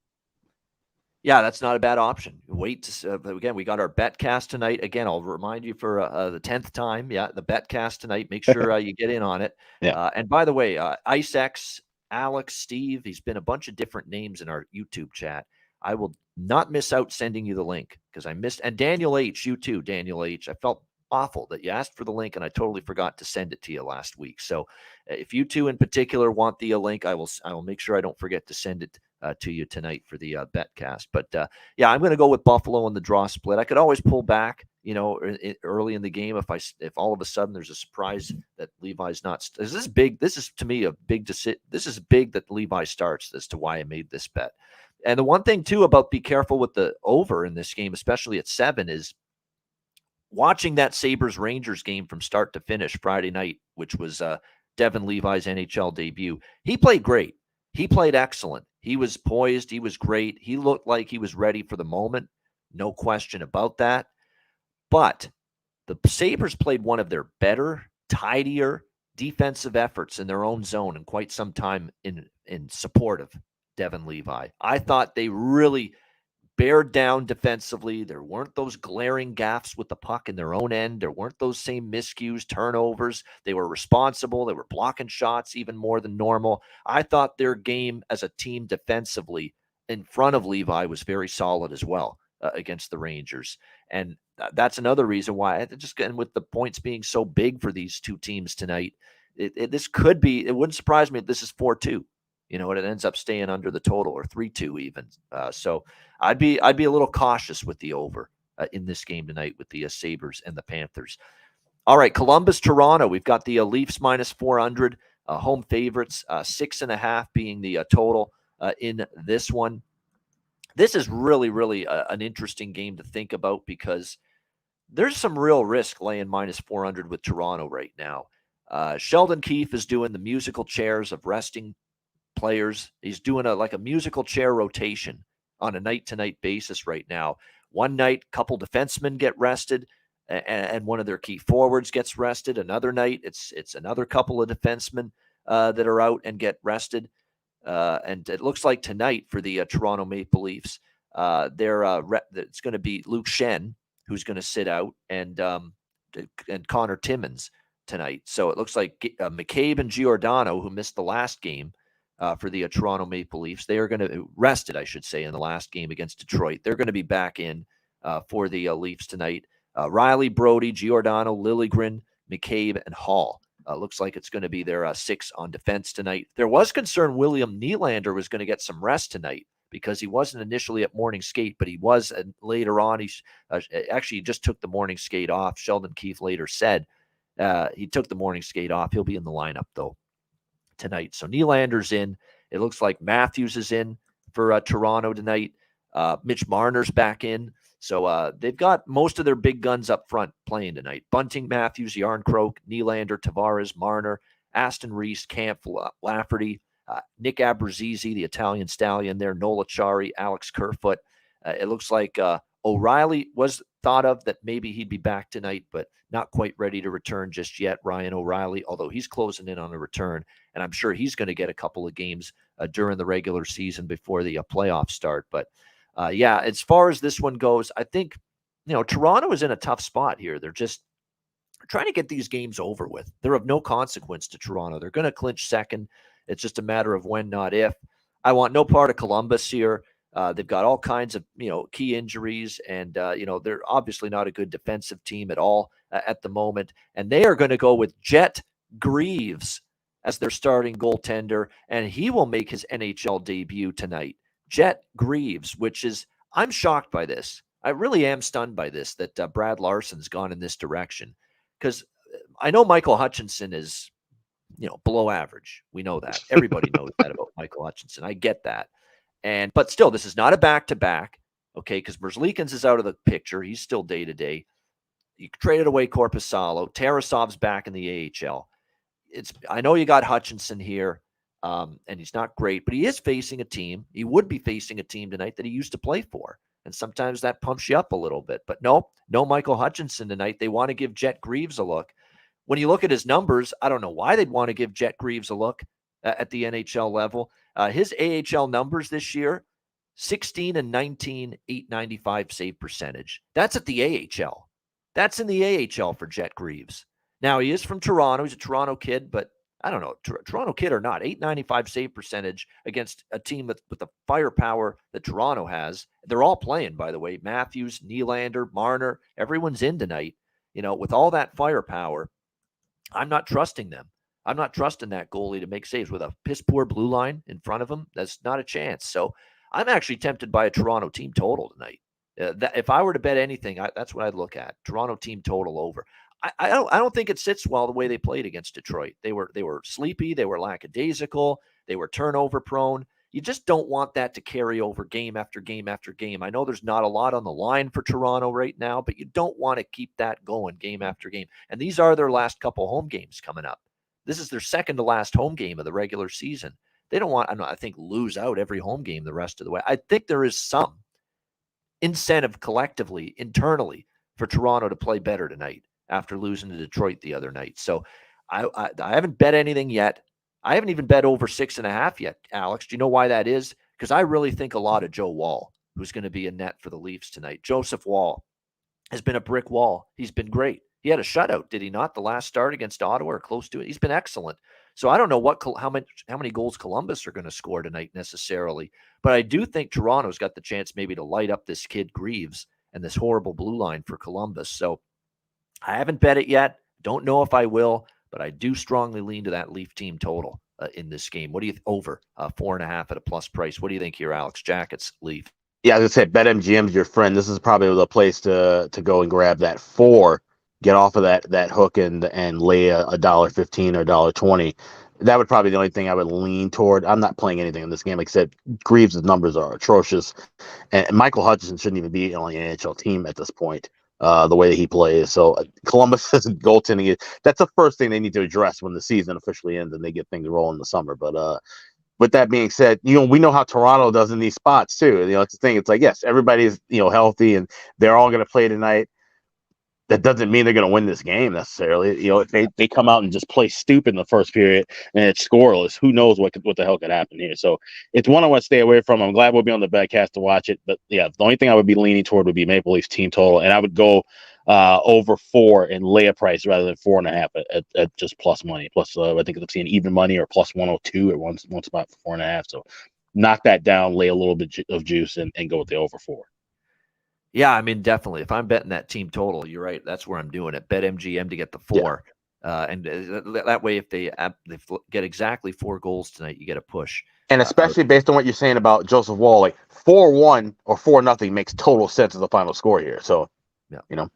Yeah, that's not a bad option. Wait to again, we got our betcast tonight. Again, I'll remind you for the 10th time. Yeah, the betcast tonight. Make sure you get in on it. Yeah. And by the way, Ice X, Alex, Steve, he's been a bunch of different names in our YouTube chat. I will not miss out sending you the link because I missed. And Daniel H, you too, Daniel H. I felt awful that you asked for the link and I totally forgot to send it to you last week. So if you two in particular want the link, I will make sure I don't forget to send it to you tonight for the betcast. But yeah, I'm going to go with Buffalo in the draw split. I could always pull back, early in the game if all of a sudden there's a surprise that Levi's not. This is big. This is to me a big decision. This is big that Levi starts as to why I made this bet. And the one thing too about be careful with the over in this game, especially at 7, is watching that Sabres Rangers game from start to finish Friday night, which was Devin Levi's NHL debut. He played great. He played excellent. He was poised. He was great. He looked like he was ready for the moment. No question about that. But the Sabres played one of their better, tidier defensive efforts in their own zone in quite some time in support of Devin Levi. I thought they really bared down defensively. There weren't those glaring gaffes with the puck in their own end. There weren't those same miscues, turnovers. They were responsible. They were blocking shots even more than normal. I thought their game as a team defensively in front of Levi was very solid as well against the Rangers. And that's another reason why, just getting with the points being so big for these two teams tonight, this could be, it wouldn't surprise me if this is 4-2. And it ends up staying under the total or 3-2 even. So I'd be a little cautious with the over in this game tonight with the Sabres and the Panthers. All right, Columbus, Toronto. We've got the Leafs minus 400, home favorites, 6.5 being the total in this one. This is really, really an interesting game to think about because there's some real risk laying minus 400 with Toronto right now. Sheldon Keefe is doing the musical chairs of resting players. He's doing a musical chair rotation on a night-to-night basis right now. One night, a couple defensemen get rested, and one of their key forwards gets rested. Another night, it's another couple of defensemen that are out and get rested. And it looks like tonight for the Toronto Maple Leafs, it's going to be Luke Schenn who's going to sit out, and Connor Timmins tonight. So it looks like McCabe and Giordano, who missed the last game, for the Toronto Maple Leafs. They are going to rested, I should say, in the last game against Detroit. They're going to be back in for the Leafs tonight. Riley, Brody, Giordano, Liljegren, McCabe, and Hall. Looks like it's going to be their 6 on defense tonight. There was concern William Nylander was going to get some rest tonight because he wasn't initially at morning skate, but he was later on. He just took the morning skate off. Sheldon Keefe later said he took the morning skate off. He'll be in the lineup, though, tonight. So Nylander's in. It looks like Matthews is in for Toronto tonight. Mitch Marner's back in. So they've got most of their big guns up front playing tonight. Bunting, Matthews, Yarncroke, Nylander, Tavares, Marner, Aston Reese, Camp, Lafferty, Nick Abruzzese, the Italian stallion there, Nola Chari, Alex Kerfoot. It looks like O'Reilly was thought of that maybe he'd be back tonight, but not quite ready to return just yet. Ryan O'Reilly, although he's closing in on a return, and I'm sure he's going to get a couple of games during the regular season before the playoffs start. But yeah, as far as this one goes, I think, Toronto is in a tough spot here. They're just trying to get these games over with. They're of no consequence to Toronto. They're going to clinch second. It's just a matter of when, not if. I want no part of Columbus here. They've got all kinds of, key injuries, and, they're obviously not a good defensive team at all at the moment. And they are going to go with Jet Greaves as their starting goaltender, and he will make his NHL debut tonight. Jet Greaves, which is, I'm shocked by this. I really am stunned by this, that Brad Larsen's gone in this direction, because I know Michael Hutchinson is, below average. We know that. Everybody knows that about Michael Hutchinson. I get that. But still, this is not a back-to-back, okay, because Merzlikins is out of the picture. He's still day-to-day. You traded away Korpisalo. Tarasov's back in the AHL. I know you got Hutchinson here, and he's not great, but he is facing a team. He would be facing a team tonight that he used to play for, and sometimes that pumps you up a little bit. But no Michael Hutchinson tonight. They want to give Jet Greaves a look. When you look at his numbers, I don't know why they'd want to give Jet Greaves a look at the NHL level. His AHL numbers this year, 16 and 19, 895 save percentage. That's at the AHL. That's in the AHL for Jet Greaves. Now, he is from Toronto. He's a Toronto kid, but I don't know, Toronto kid or not, 895 save percentage against a team with the firepower that Toronto has. They're all playing, by the way. Matthews, Nylander, Marner, everyone's in tonight. With all that firepower, I'm not trusting them. I'm not trusting that goalie to make saves with a piss-poor blue line in front of him. That's not a chance. So I'm actually tempted by a Toronto team total tonight. If I were to bet anything, that's what I'd look at. Toronto team total over. I don't think it sits well the way they played against Detroit. They were sleepy. They were lackadaisical. They were turnover prone. You just don't want that to carry over game after game after game. I know there's not a lot on the line for Toronto right now, but you don't want to keep that going game after game. And these are their last couple home games coming up. This is their second to last home game of the regular season. They don't want, I think, lose out every home game the rest of the way. I think there is some incentive collectively, internally, for Toronto to play better tonight after losing to Detroit the other night. So I haven't bet anything yet. I haven't even bet over 6.5 yet, Alex. Do you know why that is? Because I really think a lot of Joe Woll, who's going to be in net for the Leafs tonight. Joseph Woll has been a brick wall. He's been great. He had a shutout, did he not? The last start against Ottawa or close to it. He's been excellent. So I don't know how many goals Columbus are going to score tonight necessarily, but I do think Toronto's got the chance maybe to light up this kid Greaves and this horrible blue line for Columbus. So I haven't bet it yet. Don't know if I will, but I do strongly lean to that Leaf team total in this game. What do you over 4.5 at a plus price? What do you think here, Alex? Jackets, Leaf. Yeah, I was gonna say BetMGM's your friend. This is probably the place to go and grab that 4. Get off of that hook and lay a $1.15 or $1.20. That would probably be the only thing I would lean toward. I'm not playing anything in this game. Like I said, Greaves' numbers are atrocious, and Michael Hutchinson shouldn't even be on the NHL team at this point. The way that he plays. So Columbus' goaltending, that's the first thing they need to address when the season officially ends and they get things rolling in the summer. But with that being said, we know how Toronto does in these spots too. It's the thing. It's like, yes, everybody's healthy and they're all going to play tonight. That doesn't mean they're going to win this game necessarily. If they come out and just play stupid in the first period and it's scoreless, who knows what the hell could happen here. So it's one I want to stay away from. I'm glad we'll be on the Betcast to watch it. But yeah, the only thing I would be leaning toward would be Maple Leafs team total. And I would go over 4 and lay a price rather than 4.5 at just plus money. Plus, I think I'm seeing even money or plus 102 at one spot for 4.5. So knock that down, lay a little bit of juice and go with the over 4. Yeah, I mean, definitely. If I'm betting that team total, you're right. That's where I'm doing it. Bet MGM to get the 4. Yeah. And that way, if they get exactly 4 goals tonight, you get a push. And especially based on what you're saying about Joseph Woll, like 4-1 or 4-0 makes total sense as the final score here. So, yeah.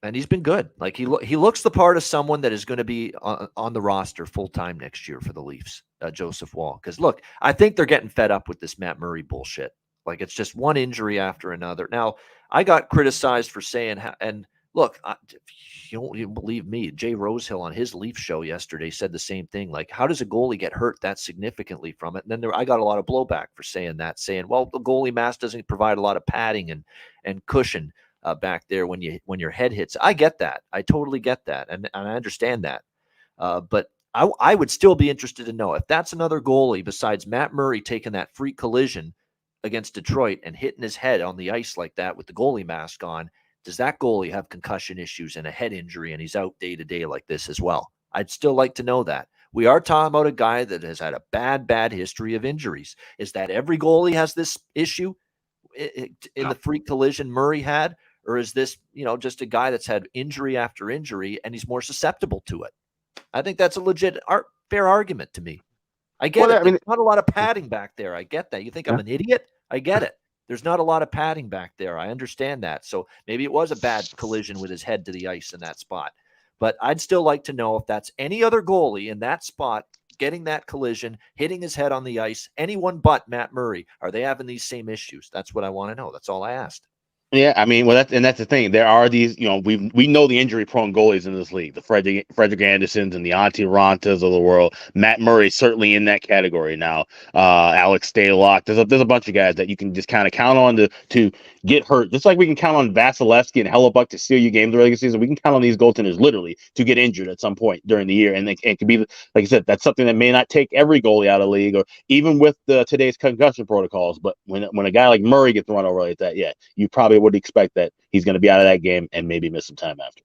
And he's been good. Like he looks the part of someone that is going to be on the roster full time next year for the Leafs, Joseph Woll. Because look, I think they're getting fed up with this Matt Murray bullshit. Like it's just one injury after another. Now, I got criticized for saying, and look, if you don't even believe me, Jay Rosehill on his Leaf show yesterday said the same thing. Like, how does a goalie get hurt that significantly from it? And then I got a lot of blowback for saying that, saying, well, the goalie mask doesn't provide a lot of padding and cushion back there when your head hits. I get that. I totally get that. And I understand that. But I would still be interested to know if that's another goalie besides Matt Murray taking that freak collision against Detroit and hitting his head on the ice like that with the goalie mask on, does that goalie have concussion issues and a head injury and he's out day to day like this as well? I'd still like to know that. We are talking about a guy that has had a bad history of injuries. Is that every goalie has this issue in the freak collision Murray had? Or is this, just a guy that's had injury after injury and he's more susceptible to it? I think that's a legit fair argument to me. I get it. I mean, not a lot of padding back there. I get that. You think I'm an idiot? I get it. There's not a lot of padding back there. I understand that. So maybe it was a bad collision with his head to the ice in that spot. But I'd still like to know if that's any other goalie in that spot getting that collision, hitting his head on the ice, anyone but Matt Murray. Are they having these same issues? That's what I want to know. That's all I asked. Yeah, I mean, well, that's the thing. There are these, we know the injury-prone goalies in this league, the Frederick Andersons and the Antti Rantas of the world. Matt Murray certainly in that category now. Alex Stalock. There's a bunch of guys that you can just kind of count on to get hurt. Just like we can count on Vasilevsky and Hellebuck to steal you games the regular season, we can count on these goaltenders literally to get injured at some point during the year. And it could be, like I said, that's something that may not take every goalie out of the league, or even with today's concussion protocols. But when a guy like Murray gets run over like that, yeah, you probably would expect that he's going to be out of that game and maybe miss some time after.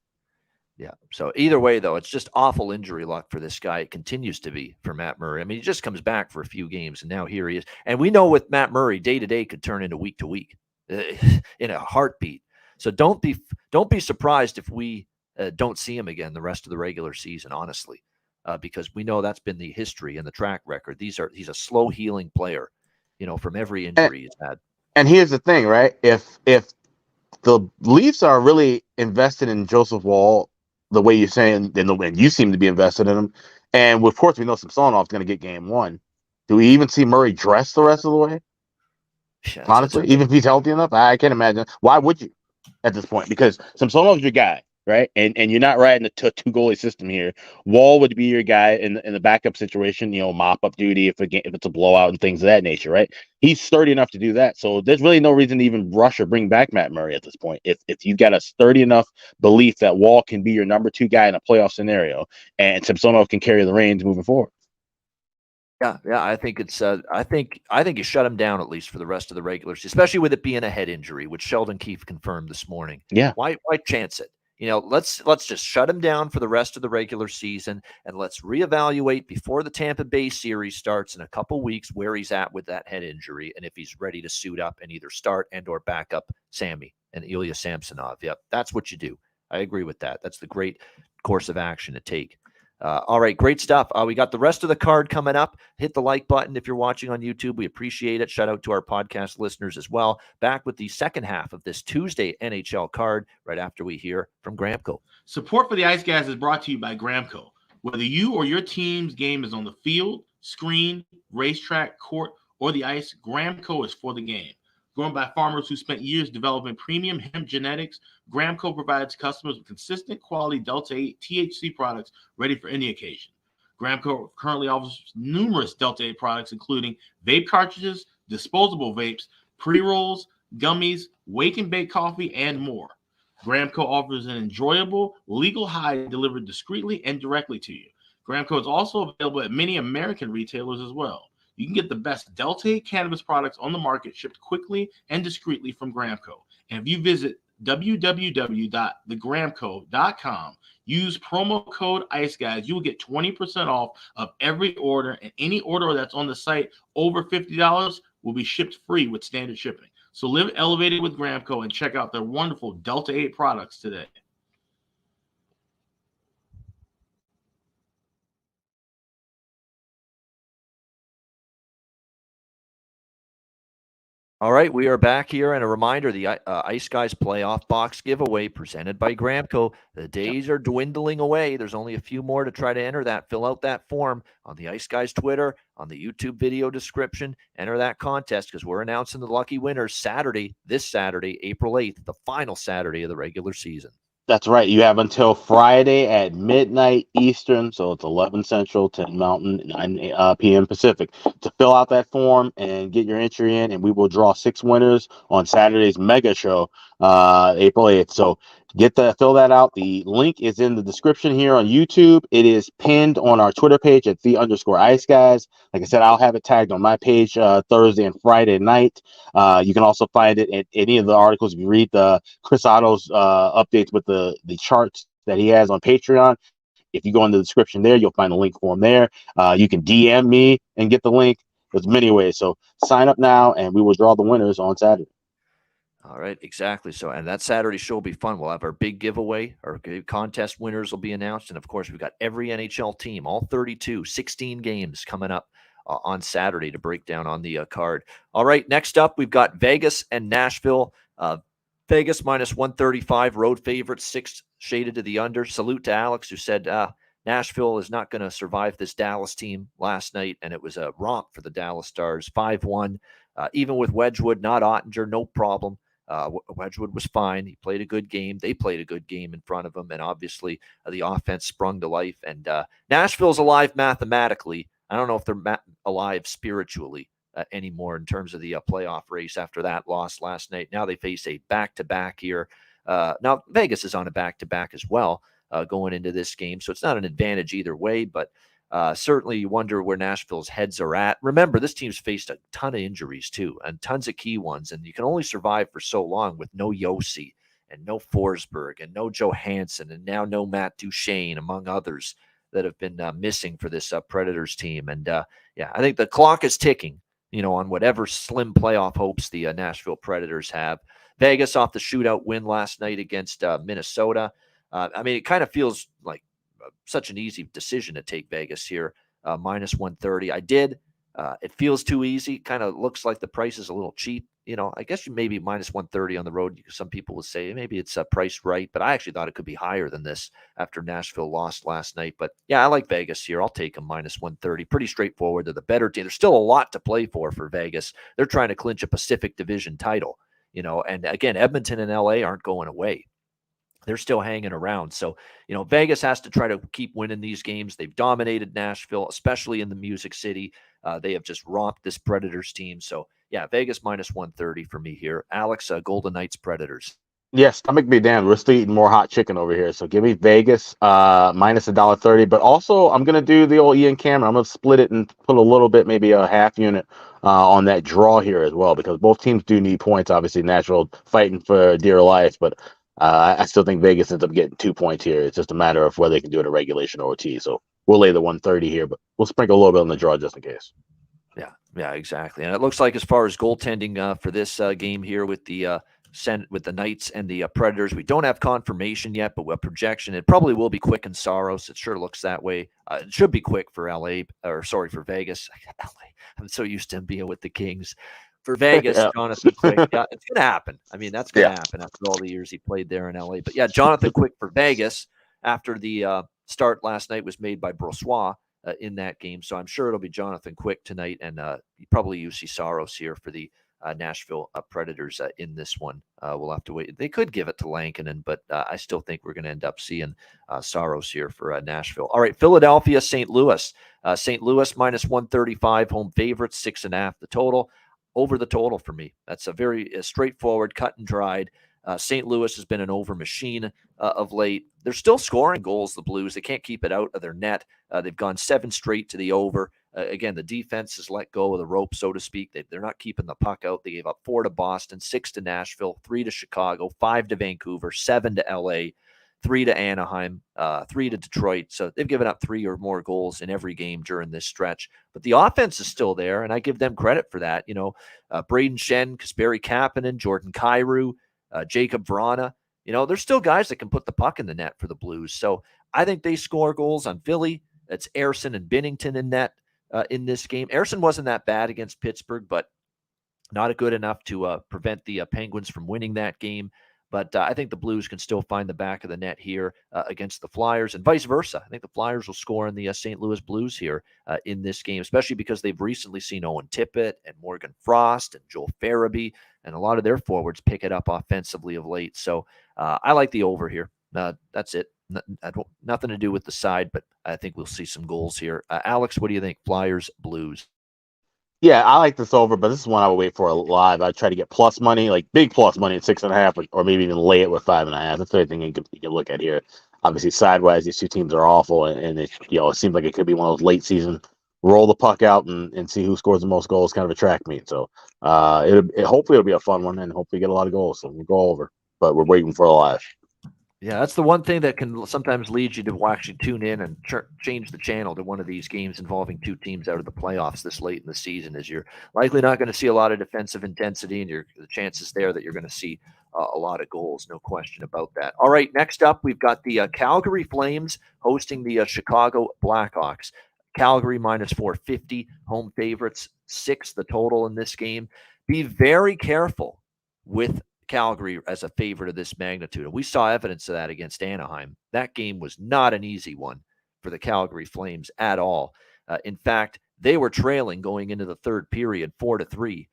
Yeah. So either way, though, it's just awful injury luck for this guy. It continues to be for Matt Murray. I mean, he just comes back for a few games, and now here he is. And we know with Matt Murray, day to day could turn into week to week in a heartbeat. So don't be surprised if we don't see him again the rest of the regular season, honestly, because we know that's been the history and the track record. He's a slow healing player, from every injury he's had. And here's the thing, right? If the Leafs are really invested in Joseph Woll the way you're saying, and you seem to be invested in him, and of course we know Samsonov's going to get game one. Do we even see Murray dress the rest of the way? Yeah, honestly, even if he's healthy enough, I can't imagine. Why would you at this point? Because Samsonov's your guy, right? And you're not riding a two goalie system here. Wall would be your guy in the backup situation, mop up duty if it's a blowout and things of that nature, right? He's sturdy enough to do that. So there's really no reason to even rush or bring back Matt Murray at this point. If you've got a sturdy enough belief that Wall can be your number 2 guy in a playoff scenario, and Samsonov can carry the reins moving forward. Yeah, I think it's. I think you shut him down at least for the rest of the regular season, especially with it being a head injury, which Sheldon Keefe confirmed this morning. Yeah, why chance it? Let's just shut him down for the rest of the regular season, and let's reevaluate before the Tampa Bay series starts in a couple weeks where he's at with that head injury, and if he's ready to suit up and either start and or back up Sammy and Ilya Samsonov. Yep, that's what you do. I agree with that. That's the great course of action to take. All right, great stuff. We got the rest of the card coming up. Hit the like button if you're watching on YouTube. We appreciate it. Shout out to our podcast listeners as well. Back with the second half of this Tuesday NHL card right after we hear from GramCo. Support for the Ice Guys is brought to you by GramCo. Whether you or your team's game is on the field, screen, racetrack, court, or the ice, GramCo is for the game. Grown by farmers who spent years developing premium hemp genetics, GramCo provides customers with consistent quality Delta-8 THC products ready for any occasion. GramCo currently offers numerous Delta-8 products, including vape cartridges, disposable vapes, pre-rolls, gummies, wake and bake coffee, and more. GramCo offers an enjoyable, legal high delivered discreetly and directly to you. GramCo is also available at many American retailers as well. You can get the best Delta-8 cannabis products on the market shipped quickly and discreetly from GramCo. And if you visit www.thegramco.com, use promo code IceGuys, you will get 20% off of every order, and any order that's on the site over $50 will be shipped free with standard shipping. So live elevated with GramCo and check out their wonderful Delta-8 products today. All right, we are back here, and a reminder, the Ice Guys playoff box giveaway presented by GramCo. The days are dwindling away. There's only a few more to try to enter that. Fill out that form on the Ice Guys Twitter, on the YouTube video description. Enter that contest because we're announcing the lucky winners this Saturday, April 8th, the final Saturday of the regular season. That's right. You have until Friday at midnight Eastern, so it's 11 Central, 10 Mountain, 9 p.m. Pacific, to fill out that form and get your entry in, and we will draw 6 winners on Saturday's mega show, April 8th. So fill that out. The link is in the description here on YouTube. It is pinned on our Twitter page at @the_Ice Guys. Like I said, I'll have it tagged on my page Thursday and Friday night. You can also find it at any of the articles. If you read the Chris Otto's updates with the charts that he has on Patreon, if you go in the description there, you'll find the link for him there. You can DM me and get the link. There's many ways. So sign up now, and we will draw the winners on Saturday. All right, exactly. So, and that Saturday show will be fun. We'll have our big giveaway. Our contest winners will be announced. And, of course, we've got every NHL team, all 32, 16 games coming up on Saturday to break down on the card. All right, next up, we've got Vegas and Nashville. Vegas minus 135, road favorites, 6 shaded to the under. Salute to Alex, who said Nashville is not going to survive this Dallas team last night, and it was a romp for the Dallas Stars, 5-1. Even with Wedgwood, not Ottinger, no problem. Wedgwood was fine. He played a good game. They played a good game in front of him, and obviously the offense sprung to life. And Nashville's alive mathematically. I don't know if they're alive spiritually anymore in terms of the playoff race after that loss last night. Now they face a back-to-back here. Now Vegas is on a back-to-back as well going into this game, so it's not an advantage either way, but certainly you wonder where Nashville's heads are at. Remember, this team's faced a ton of injuries too, and tons of key ones, and you can only survive for so long with no Yossi and no Forsberg and no Johansson and now no Matt Duchene, among others that have been missing for this Predators team. And yeah, I think the clock is ticking, on whatever slim playoff hopes the Nashville Predators have. Vegas off the shootout win last night against Minnesota. I mean, it kind of feels like such an easy decision to take Vegas here, minus 130. I did. It feels too easy. Kind of looks like the price is a little cheap. I guess you maybe minus 130 on the road. Some people would say maybe it's priced right, but I actually thought it could be higher than this after Nashville lost last night. But yeah, I like Vegas here. I'll take them minus 130. Pretty straightforward. They're the better team. There's still a lot to play for Vegas. They're trying to clinch a Pacific Division title, and again, Edmonton and LA aren't going away. They're still hanging around. So, Vegas has to try to keep winning these games. They've dominated Nashville, especially in the Music City. They have just romped this Predators team. So, yeah, Vegas minus 130 for me here. Alex, Golden Knights, Predators. Yes, stomach be damned. We're still eating more hot chicken over here. So give me Vegas minus $1.30. But also, I'm going to do the old Ian Cameron. I'm going to split it and put a little bit, maybe a half unit on that draw here as well, because both teams do need points. Obviously, Nashville fighting for dear life, but I still think Vegas ends up getting 2 points here. It's just a matter of whether they can do it at regulation or OT. So we'll lay the 130 here, but we'll sprinkle a little bit on the draw just in case. Yeah, exactly. And it looks like as far as goaltending for this game here with the Knights and the Predators, we don't have confirmation yet, but a projection. It probably will be Quick and Saros. It sure looks that way. It should be Quick for for Vegas. LA. I'm so used to him being with the Kings. For Vegas, yeah. Jonathan Quick, yeah, it's going to happen. I mean, that's going to happen after all the years he played there in LA. But yeah, Jonathan Quick for Vegas after the start last night was made by Brossois in that game. So I'm sure it'll be Jonathan Quick tonight, and probably UC Saros here for the Nashville Predators in this one. We'll have to wait. They could give it to Lankinen, but I still think we're going to end up seeing Saros here for Nashville. All right, Philadelphia, St. Louis. St. Louis minus 135, home favorites, 6.5 the total. Over the total for me. That's a very straightforward, cut and dried. St. Louis has been an over machine of late. They're still scoring goals, the Blues. They can't keep it out of their net. They've gone 7 straight to the over. Again, the defense has let go of the rope, so to speak. They're not keeping the puck out. They gave up 4 to Boston, 6 to Nashville, 3 to Chicago, 5 to Vancouver, 7 to LA, 3 to Anaheim, 3 to Detroit. So they've given up 3 or more goals in every game during this stretch. But the offense is still there, and I give them credit for that. Braden Shen, Kasperi Kapanen, Jordan Kyrou, Jacob Vrana. There's still guys that can put the puck in the net for the Blues. So I think they score goals on Philly. It's Ersson and Binnington in net in this game. Ersson wasn't that bad against Pittsburgh, but not good enough to prevent the Penguins from winning that game. But I think the Blues can still find the back of the net here against the Flyers, and vice versa. I think the Flyers will score in the St. Louis Blues here in this game, especially because they've recently seen Owen Tippett and Morgan Frost and Joel Farabee, and a lot of their forwards pick it up offensively of late. So I like the over here. That's it. Nothing to do with the side, but I think we'll see some goals here. Alex, what do you think? Flyers, Blues? Yeah, I like this over, but this is one I would wait for live. I'd try to get plus money, like big plus money at 6.5, or maybe even lay it with 5.5. That's the only thing you can look at here. Obviously, sidewise, these two teams are awful, and it seems like it could be one of those late season roll the puck out and see who scores the most goals kind of a track meet. So hopefully it'll be a fun one, and hopefully get a lot of goals. So we'll go over, but we're waiting for the live. Yeah, that's the one thing that can sometimes lead you to actually tune in and change the channel to one of these games involving two teams out of the playoffs this late in the season, is you're likely not going to see a lot of defensive intensity, and the chances there that you're going to see a lot of goals, no question about that. All right, next up, we've got the Calgary Flames hosting the Chicago Blackhawks. Calgary minus 450, home favorites, 6 the total in this game. Be very careful with Calgary as a favorite of this magnitude. And we saw evidence of that against Anaheim. That game was not an easy one for the Calgary Flames at all. In fact, they were trailing going into the third period 4-3,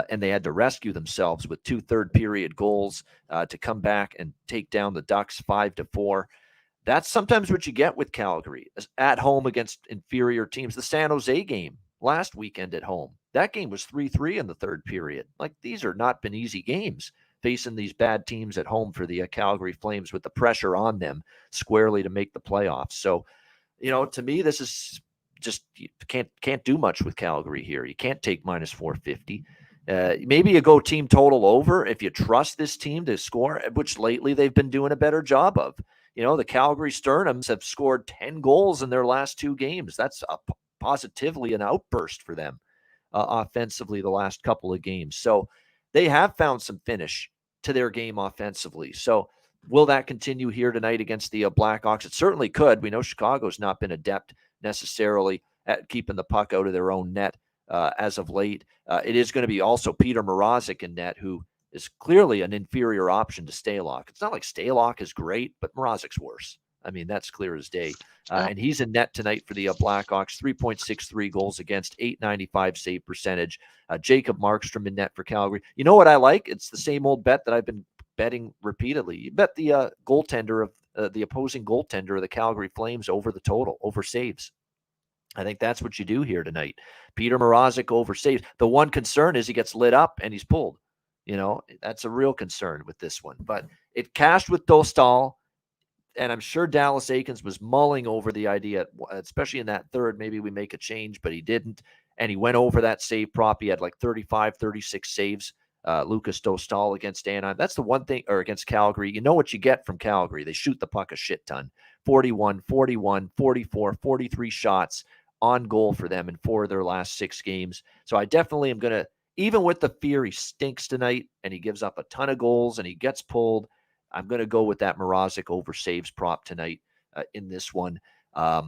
and they had to rescue themselves with 2 third-period goals to come back and take down the Ducks 5-4. That's sometimes what you get with Calgary at home against inferior teams. The San Jose game last weekend at home, that game was 3-3 in the third period. Like, these are not been easy games facing these bad teams at home for the Calgary Flames with the pressure on them squarely to make the playoffs. So, to me, this is just, you can't do much with Calgary here. You can't take minus 450. Maybe you go team total over if you trust this team to score, which lately they've been doing a better job of. The Calgary Sternums have scored 10 goals in their last 2 games. That's positively an outburst for them offensively the last couple of games. So they have found some finish to their game offensively. So will that continue here tonight against the Blackhawks? It certainly could. We know Chicago's not been adept necessarily at keeping the puck out of their own net as of late. It is going to be also Peter Mrazek in net, who is clearly an inferior option to Stalock. It's not like Stalock is great, but Mrazek's worse. I mean, that's clear as day. And he's in net tonight for the Blackhawks, 3.63 goals against, 895 save percentage. Jacob Markstrom in net for Calgary. You know what I like? It's the same old bet that I've been betting repeatedly. You bet the goaltender of the opposing goaltender of the Calgary Flames over the total, over saves. I think that's what you do here tonight. Peter Mrazek over saves. The one concern is he gets lit up and he's pulled. That's a real concern with this one. But it cashed with Dostal, and I'm sure Dallas Eakins was mulling over the idea, especially in that third, maybe we make a change, but he didn't. And he went over that save prop. He had like 35, 36 saves, Lucas Dostal against Anaheim. That's the one thing, or against Calgary. You know what you get from Calgary. They shoot the puck a shit ton. 41, 41, 44, 43 shots on goal for them in 4 of their last 6 games. So I definitely am going to, even with the fear he stinks tonight and he gives up a ton of goals and he gets pulled, I'm going to go with that Mrazek over saves prop tonight in this one. I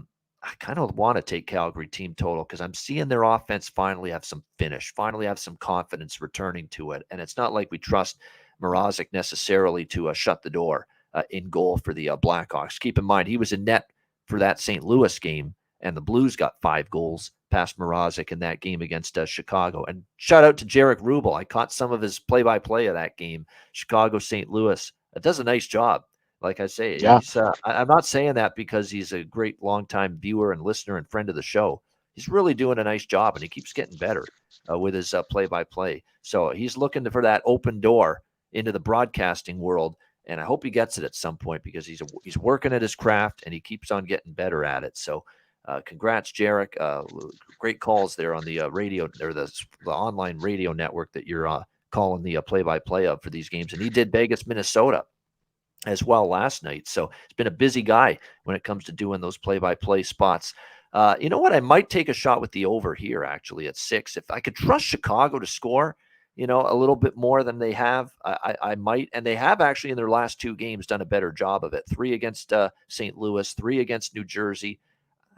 kind of want to take Calgary team total because I'm seeing their offense finally have some finish, finally have some confidence returning to it. And it's not like we trust Mrazek necessarily to shut the door in goal for the Blackhawks. Keep in mind, he was in net for that St. Louis game, and the Blues got 5 goals past Mrazek in that game against Chicago. And shout out to Jarek Rubel. I caught some of his play-by-play of that game, Chicago-St. Louis. It does a nice job. Like I say, yeah. I'm not saying that because he's a great longtime viewer and listener and friend of the show. He's really doing a nice job, and he keeps getting better with his play-by-play. So he's looking for that open door into the broadcasting world, and I hope he gets it at some point because he's working at his craft, and he keeps on getting better at it. So congrats, Jarek. Great calls there on the radio, or the online radio network that you're calling the play-by-play of for these games. And he did Vegas, Minnesota as well last night. So he's been a busy guy when it comes to doing those play-by-play spots. You know what? I might take a shot with the over here, actually, at 6. If I could trust Chicago to score, a little bit more than they have, I might. And they have actually in their last 2 games done a better job of it. 3 against St. Louis, 3 against New Jersey.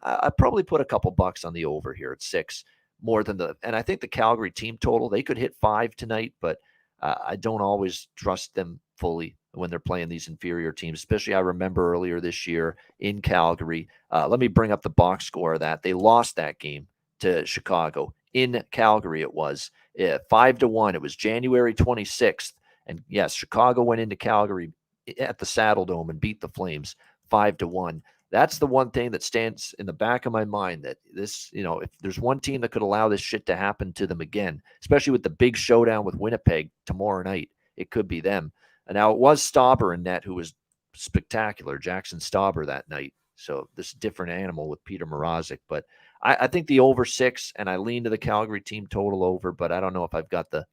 I'd probably put a couple bucks on the over here at 6 more than and I think the Calgary team total, they could hit 5 tonight, but I don't always trust them fully when they're playing these inferior teams, especially I remember earlier this year in Calgary. Let me bring up the box score of that. They lost that game to Chicago in Calgary. It was 5-1. It was January 26th. And yes, Chicago went into Calgary at the Saddle Dome and beat the Flames 5-1. That's the one thing that stands in the back of my mind, that this, if there's one team that could allow this shit to happen to them again, especially with the big showdown with Winnipeg tomorrow night, it could be them. And now it was Stauber in net, who was spectacular, Jackson Stauber that night. So this different animal with Peter Mrazek. But I think the over 6, and I lean to the Calgary team total over, but I don't know if I've got the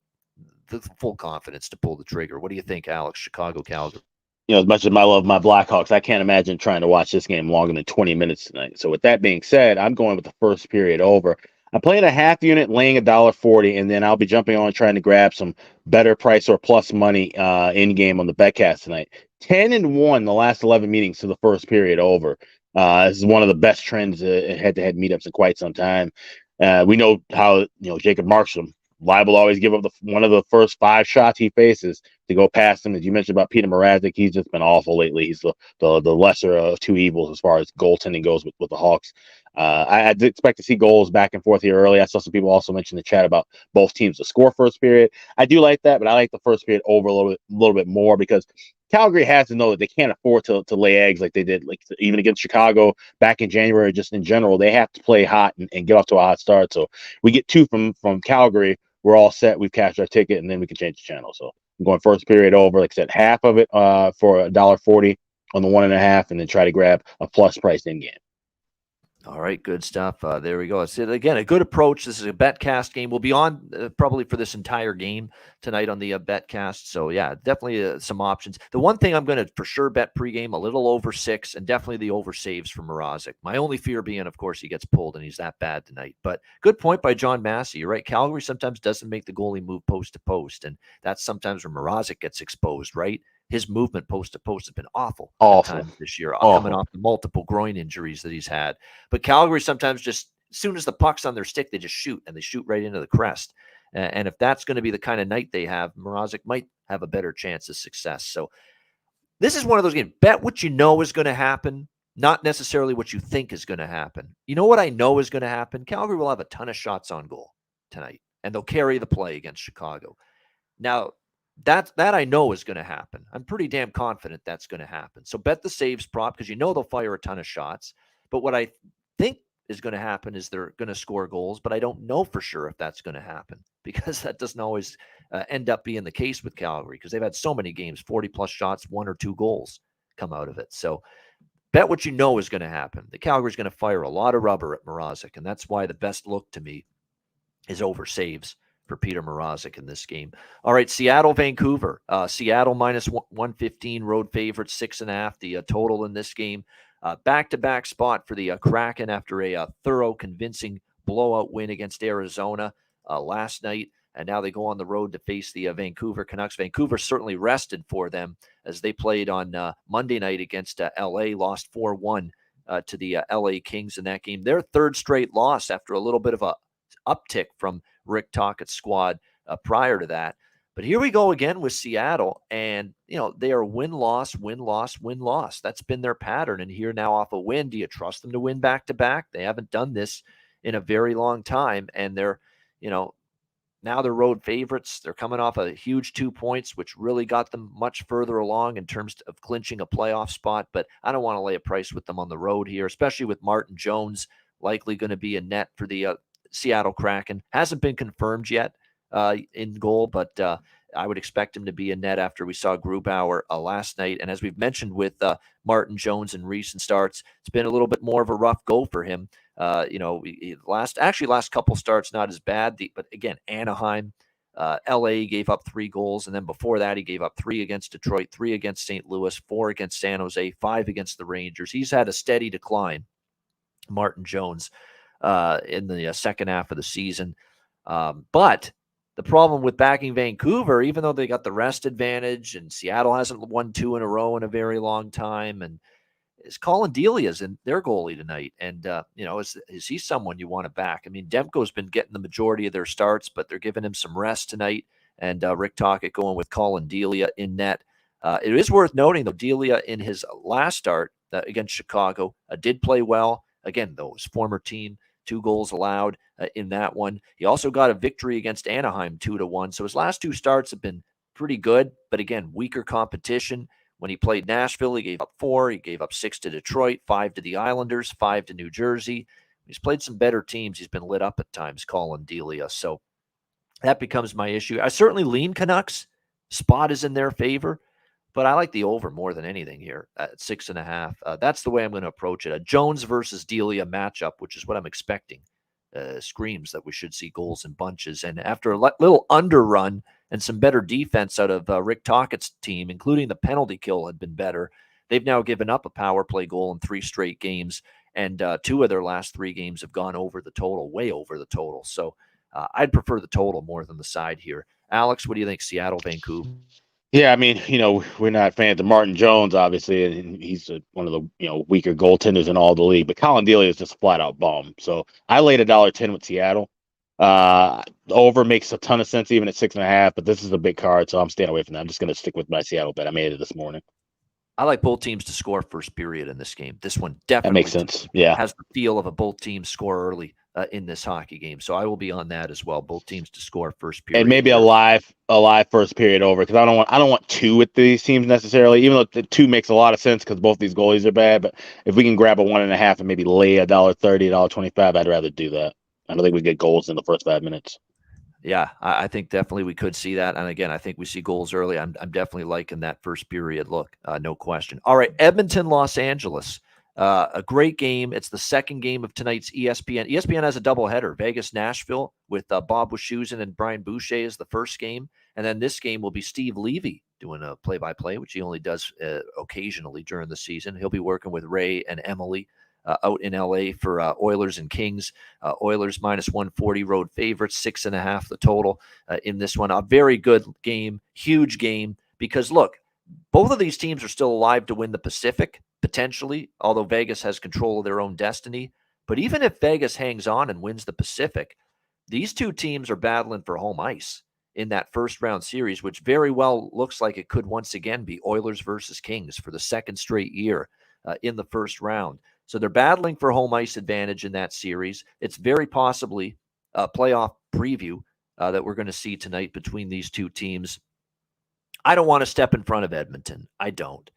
full confidence to pull the trigger. What do you think, Alex? Chicago, Calgary. As much as I love my Blackhawks, I can't imagine trying to watch this game longer than 20 minutes tonight. So with that being said, I'm going with the first period over. I'm playing a half unit, laying $1.40, and then I'll be jumping on trying to grab some better price or plus money in game on the betcast tonight. 10-1 the last 11 meetings to the first period over. This is one of the best trends in head-to-head meetups in quite some time. We know how Jacob Markstrom liable to always give up one of the first 5 shots he faces to go past him. As you mentioned about Peter Mrazek, he's just been awful lately. He's the lesser of two evils as far as goaltending goes with the Hawks. I did expect to see goals back and forth here early. I saw some people also mention in the chat about both teams to score first period. I do like that, but I like the first period over a little bit more because Calgary has to know that they can't afford to lay eggs like they did, like even against Chicago back in January. Just in general, they have to play hot and get off to a hot start. So we get 2 from Calgary, we're all set. We've cashed our ticket, and then we can change the channel. So I'm going first period over, like I said, half of it for $1.40 on the 1.5, and then try to grab a plus price in game. All right, good stuff. There we go. It's, again, a good approach. This is a BetCast game. We'll be on probably for this entire game tonight on the BetCast. So, yeah, definitely some options. The one thing I'm going to for sure bet pregame, a little over 6, and definitely the over saves for Mrazek. My only fear being, of course, he gets pulled, and he's that bad tonight. But good point by John Massey. You're right. Calgary sometimes doesn't make the goalie move post to post, and that's sometimes where Mrazek gets exposed, right? His movement post to post has been awful times this year, coming off the multiple groin injuries that he's had. But Calgary sometimes just, as soon as the puck's on their stick, they just shoot, and they shoot right into the crest. And if that's going to be the kind of night they have, Mrazek might have a better chance of success. So this is one of those games. Bet what you know is going to happen, not necessarily what you think is going to happen. You know what I know is going to happen? Calgary will have a ton of shots on goal tonight, and they'll carry the play against Chicago. Now, that I know is going to happen. I'm pretty damn confident that's going to happen. So bet the saves prop because you know they'll fire a ton of shots. But what I think is going to happen is they're going to score goals, but I don't know for sure if that's going to happen because that doesn't always end up being the case with Calgary because they've had so many games, 40-plus shots, 1 or 2 goals come out of it. So bet what you know is going to happen. The Calgary's going to fire a lot of rubber at Mrazek, and that's why the best look to me is over saves for Peter Mrazek in this game. All right, Seattle, Vancouver. Seattle minus 115, road favorite, 6.5. The total in this game. Back-to-back spot for the Kraken after a thorough, convincing blowout win against Arizona last night. And now they go on the road to face the Vancouver Canucks. Vancouver certainly rested for them as they played on Monday night against L.A., lost 4-1 to the L.A. Kings in that game. Their third straight loss after a little bit of a uptick from Rick Tocchet's squad prior to that. But here we go again with Seattle, and they are win-loss, win-loss, win-loss. That's been their pattern, and here now off a win, do you trust them to win back-to-back? They haven't done this in a very long time, and they're, now they're road favorites. They're coming off a huge 2 points, which really got them much further along in terms of clinching a playoff spot, but I don't want to lay a price with them on the road here, especially with Martin Jones likely going to be a net for the Seattle Kraken. Hasn't been confirmed yet in goal, but I would expect him to be a net after we saw Grubauer last night. And as we've mentioned with Martin Jones in recent starts, it's been a little bit more of a rough go for him. Last couple starts, not as bad. But again, Anaheim, LA gave up 3 goals. And then before that, he gave up 3 against Detroit, 3 against St. Louis, 4 against San Jose, 5 against the Rangers. He's had a steady decline, Martin Jones, in the second half of the season. But the problem with backing Vancouver, even though they got the rest advantage and Seattle hasn't won 2 in a row in a very long time, and is Colin Delia's in their goalie tonight. And, is he someone you want to back? I mean, Demko's been getting the majority of their starts, but they're giving him some rest tonight. And Rick Tocchet going with Colin Delia in net. It is worth noting, though, Delia in his last start against Chicago did play well. Again, though, his former team, 2 goals allowed in that one. He also got a victory against Anaheim 2-1. So his last 2 starts have been pretty good, but again, weaker competition. When he played Nashville, he gave up 4. He gave up 6 to Detroit, 5 to the Islanders, 5 to New Jersey. He's played some better teams. He's been lit up at times, Colin Delia. So that becomes my issue. I certainly lean Canucks. Spot is in their favor, but I like the over more than anything here at 6.5. That's the way I'm going to approach it. A Jones versus Delia matchup, which is what I'm expecting, screams that we should see goals in bunches. And after a little underrun and some better defense out of Rick Tocchet's team, including the penalty kill had been better, they've now given up a power play goal in 3 straight games, and 2 of their last 3 games have gone over the total, way over the total. So I'd prefer the total more than the side here. Alex, what do you think? Seattle, Vancouver? Yeah, I mean, we're not fans of Martin Jones, obviously, and he's one of the weaker goaltenders in all the league. But Colin Delia is just a flat out bomb. So I laid $1.10 with Seattle. Over makes a ton of sense even at 6.5, but this is a big card, so I'm staying away from that. I'm just going to stick with my Seattle bet. I made it this morning. I like both teams to score first period in this game. This one That definitely makes sense. Yeah, has the feel of a both teams score early in this hockey game. So I will be on that as well. Both teams to score first period. and maybe a live first period over, because I don't want two with these teams necessarily. Even though the two makes a lot of sense because both these goalies are bad. But if we can grab a 1.5 and maybe lay $1.30, $1.25, I'd rather do that. I don't think we get goals in the first 5 minutes. Yeah, I think definitely we could see that. And again, I think we see goals early. I'm definitely liking that first period look, no question. All right, Edmonton, Los Angeles. A great game. It's the second game of tonight's ESPN. ESPN has a doubleheader. Vegas, Nashville with Bob Wischusen and Brian Boucher is the first game. And then this game will be Steve Levy doing a play-by-play, which he only does occasionally during the season. He'll be working with Ray and Emily out in LA for Oilers and Kings. Oilers minus 140 road favorites, 6.5 the total in this one. A very good game, huge game, because look, both of these teams are still alive to win the Pacific, potentially, although Vegas has control of their own destiny. But even if Vegas hangs on and wins the Pacific, these two teams are battling for home ice in that first round series, which very well looks like it could once again be Oilers versus Kings for the second straight year in the first round. So they're battling for home ice advantage in that series. It's very possibly a playoff preview that we're going to see tonight between these two teams. I don't want to step in front of Edmonton. I don't.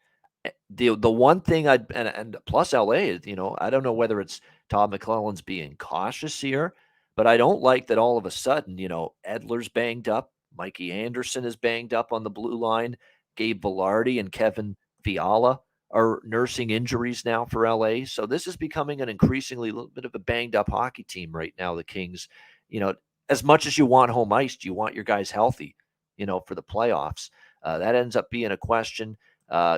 The one thing and plus LA is, I don't know whether it's Todd McClellan's being cautious here, but I don't like that all of a sudden, Edler's banged up, Mikey Anderson is banged up on the blue line, Gabe Velarde and Kevin Fiala are nursing injuries now for LA. So this is becoming an increasingly little bit of a banged up hockey team right now. The Kings, as much as you want home ice, do you want your guys healthy, for the playoffs? That ends up being a question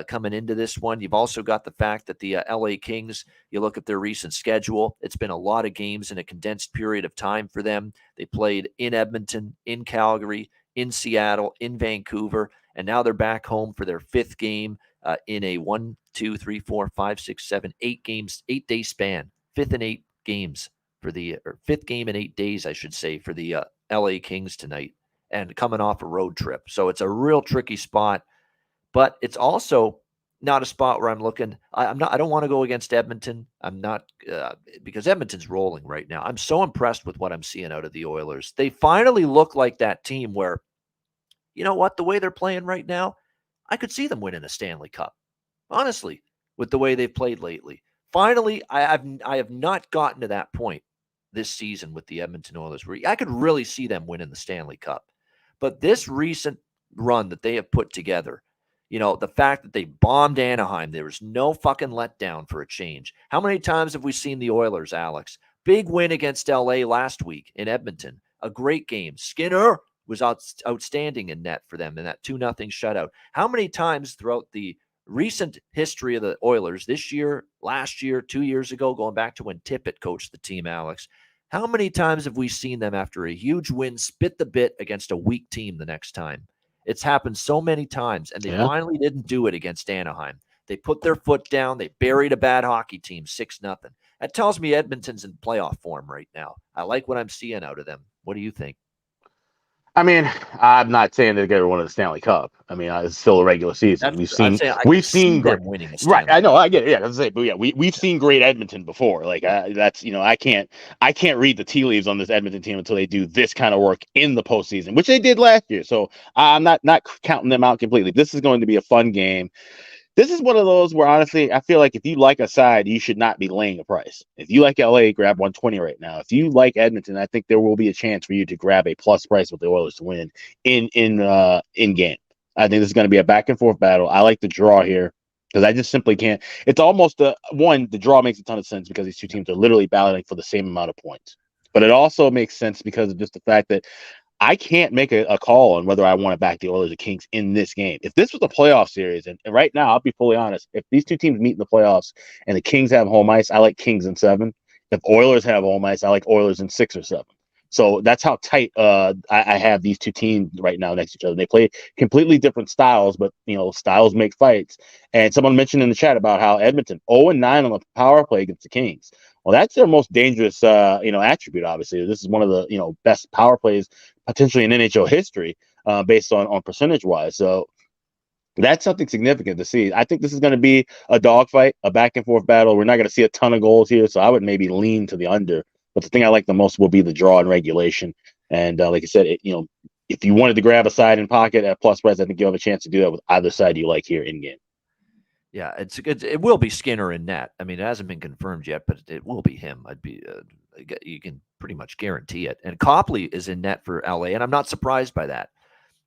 coming into this one. You've also got the fact that the LA Kings, you look at their recent schedule, it's been a lot of games in a condensed period of time for them. They played in Edmonton, in Calgary, in Seattle, in Vancouver, and now they're back home for their fifth game in a 1, 2, 3, 4, 5, 6, 7, 8 games, 8-day span, fifth and 8 games fifth game in 8 days, I should say, for the LA Kings tonight, and coming off a road trip. So it's a real tricky spot, but it's also not a spot where I'm looking. I don't want to go against Edmonton. I'm not because Edmonton's rolling right now. I'm so impressed with what I'm seeing out of the Oilers. They finally look like that team where, you know what, the way they're playing right now, I could see them winning a Stanley Cup. Honestly, with the way they've played lately. Finally, I have not gotten to that point this season with the Edmonton Oilers where I could really see them winning the Stanley Cup. But this recent run that they have put together, the fact that they bombed Anaheim, there was no fucking letdown for a change. How many times have we seen the Oilers, Alex? Big win against LA last week in Edmonton. A great game. Skinner was outstanding in net for them in that 2-0 shutout. How many times throughout the recent history of the Oilers, this year, last year, 2 years ago, going back to when Tippett coached the team, Alex, how many times have we seen them after a huge win spit the bit against a weak team the next time? It's happened so many times, and they finally didn't do it against Anaheim. They put their foot down. They buried a bad hockey team, 6-0. That tells me Edmonton's in playoff form right now. I like what I'm seeing out of them. What do you think? I mean, I'm not saying they're going to win the Stanley Cup. I mean, it's still a regular season. We've seen them winning a Stanley right. I know, I get it. Yeah, that's it. But yeah, we've seen great Edmonton before. Like that's I can't read the tea leaves on this Edmonton team until they do this kind of work in the postseason, which they did last year. So I'm not counting them out completely. This is going to be a fun game. This is one of those where, honestly, I feel like if you like a side, you should not be laying a price. If you like LA, grab 120 right now. If you like Edmonton, I think there will be a chance for you to grab a plus price with the Oilers to win in game. I think this is going to be a back and forth battle. I like the draw here because I just simply can't. It's almost the draw makes a ton of sense because these two teams are literally battling for the same amount of points. But it also makes sense because of just the fact that I can't make a call on whether I want to back the Oilers or Kings in this game. If this was a playoff series, and right now, I'll be fully honest, if these two teams meet in the playoffs and the Kings have home ice, I like Kings in 7. If Oilers have home ice, I like Oilers in 6 or 7. So that's how tight I have these two teams right now next to each other. They play completely different styles, but styles make fights. And someone mentioned in the chat about how Edmonton 0-9 on the power play against the Kings. Well, that's their most dangerous attribute. Obviously, this is one of the best power plays potentially in NHL history, based on percentage wise. So that's something significant to see. I think this is going to be a dogfight, a back and forth battle. We're not going to see a ton of goals here, so I would maybe lean to the under. But the thing I like the most will be the draw and regulation. And like I said, if you wanted to grab a side in pocket at plus price, I think you have a chance to do that with either side you like here in game. Yeah, it will be Skinner in net. I mean, it hasn't been confirmed yet, but it will be him. You can pretty much guarantee it. And Copley is in net for LA, and I'm not surprised by that.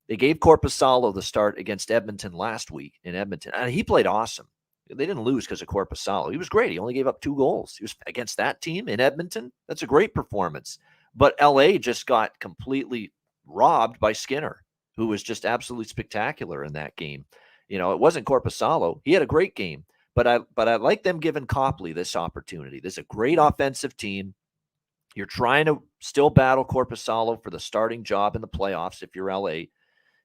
They gave Korpisalo the start against Edmonton last week in Edmonton, and he played awesome. They didn't lose because of Korpisalo. He was great. He only gave up 2 goals. He was against that team in Edmonton. That's a great performance. But LA just got completely robbed by Skinner, who was just absolutely spectacular in that game. It wasn't Korpisalo. He had a great game, but I like them giving Copley this opportunity. This is a great offensive team. You're trying to still battle Korpisalo for the starting job in the playoffs if you're LA.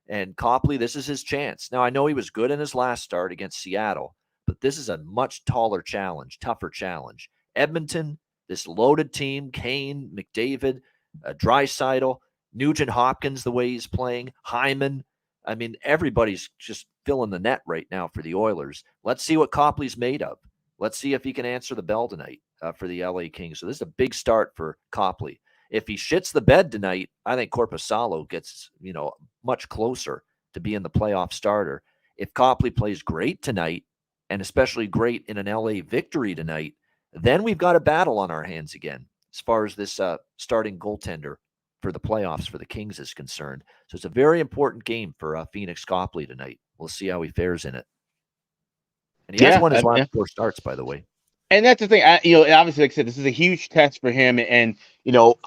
And Copley, this is his chance. Now, I know he was good in his last start against Seattle, but this is a much taller challenge, tougher challenge. Edmonton, this loaded team, Kane, McDavid, Draisaitl, Nugent-Hopkins, the way he's playing, Hyman. I mean, everybody's just filling the net right now for the Oilers. Let's see what Copley's made of. Let's see if he can answer the bell tonight for the LA Kings. So this is a big start for Copley. If he shits the bed tonight, I think Korpisalo gets, much closer to being the playoff starter. If Copley plays great tonight, and especially great in an LA victory tonight, then we've got a battle on our hands again as far as this starting goaltender for the playoffs for the Kings is concerned. So it's a very important game for Phoenix Copley tonight. We'll see how he fares in it. And he has won his last 4 starts, by the way. And that's the thing. Obviously, like I said, this is a huge test for him. And,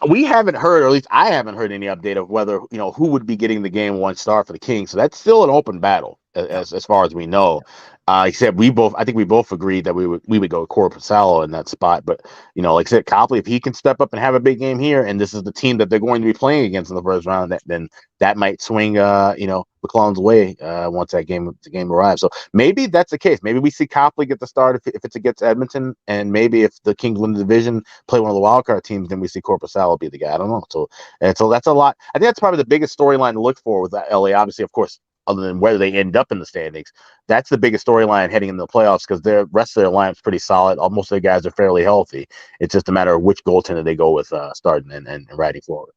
we haven't heard, or at least I haven't heard any update of whether, who would be getting the game 1 star for the Kings. So that's still an open battle as far as we know. Except I think we both agreed that we would go Korpisalo in that spot. But, like I said, Copley, if he can step up and have a big game here, and this is the team that they're going to be playing against in the first round, then that might swing, McClellan's way once the game arrives. So maybe that's the case. Maybe we see Copley get the start if it's against Edmonton, and maybe if the Kings win the division, play one of the wildcard teams, then we see Korpisalo be the guy. I don't know. So that's a lot. I think that's probably the biggest storyline to look for with LA. Obviously, of course, other than whether they end up in the standings, that's the biggest storyline heading into the playoffs because the rest of their lineup's pretty solid. Most of their guys are fairly healthy. It's just a matter of which goaltender they go with starting and riding forward.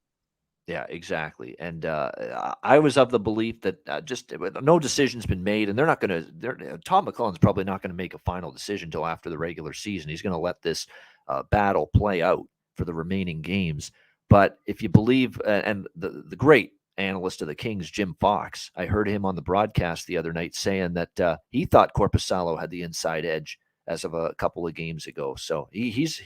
Yeah, exactly. And I was of the belief that just no decision's been made, and they're not going to. Tom McClellan's probably not going to make a final decision until after the regular season. He's going to let this battle play out for the remaining games. But if you believe, and the great analyst of the Kings, Jim Fox, I heard him on the broadcast the other night saying that he thought Korpisalo had the inside edge as of a couple of games ago. So he's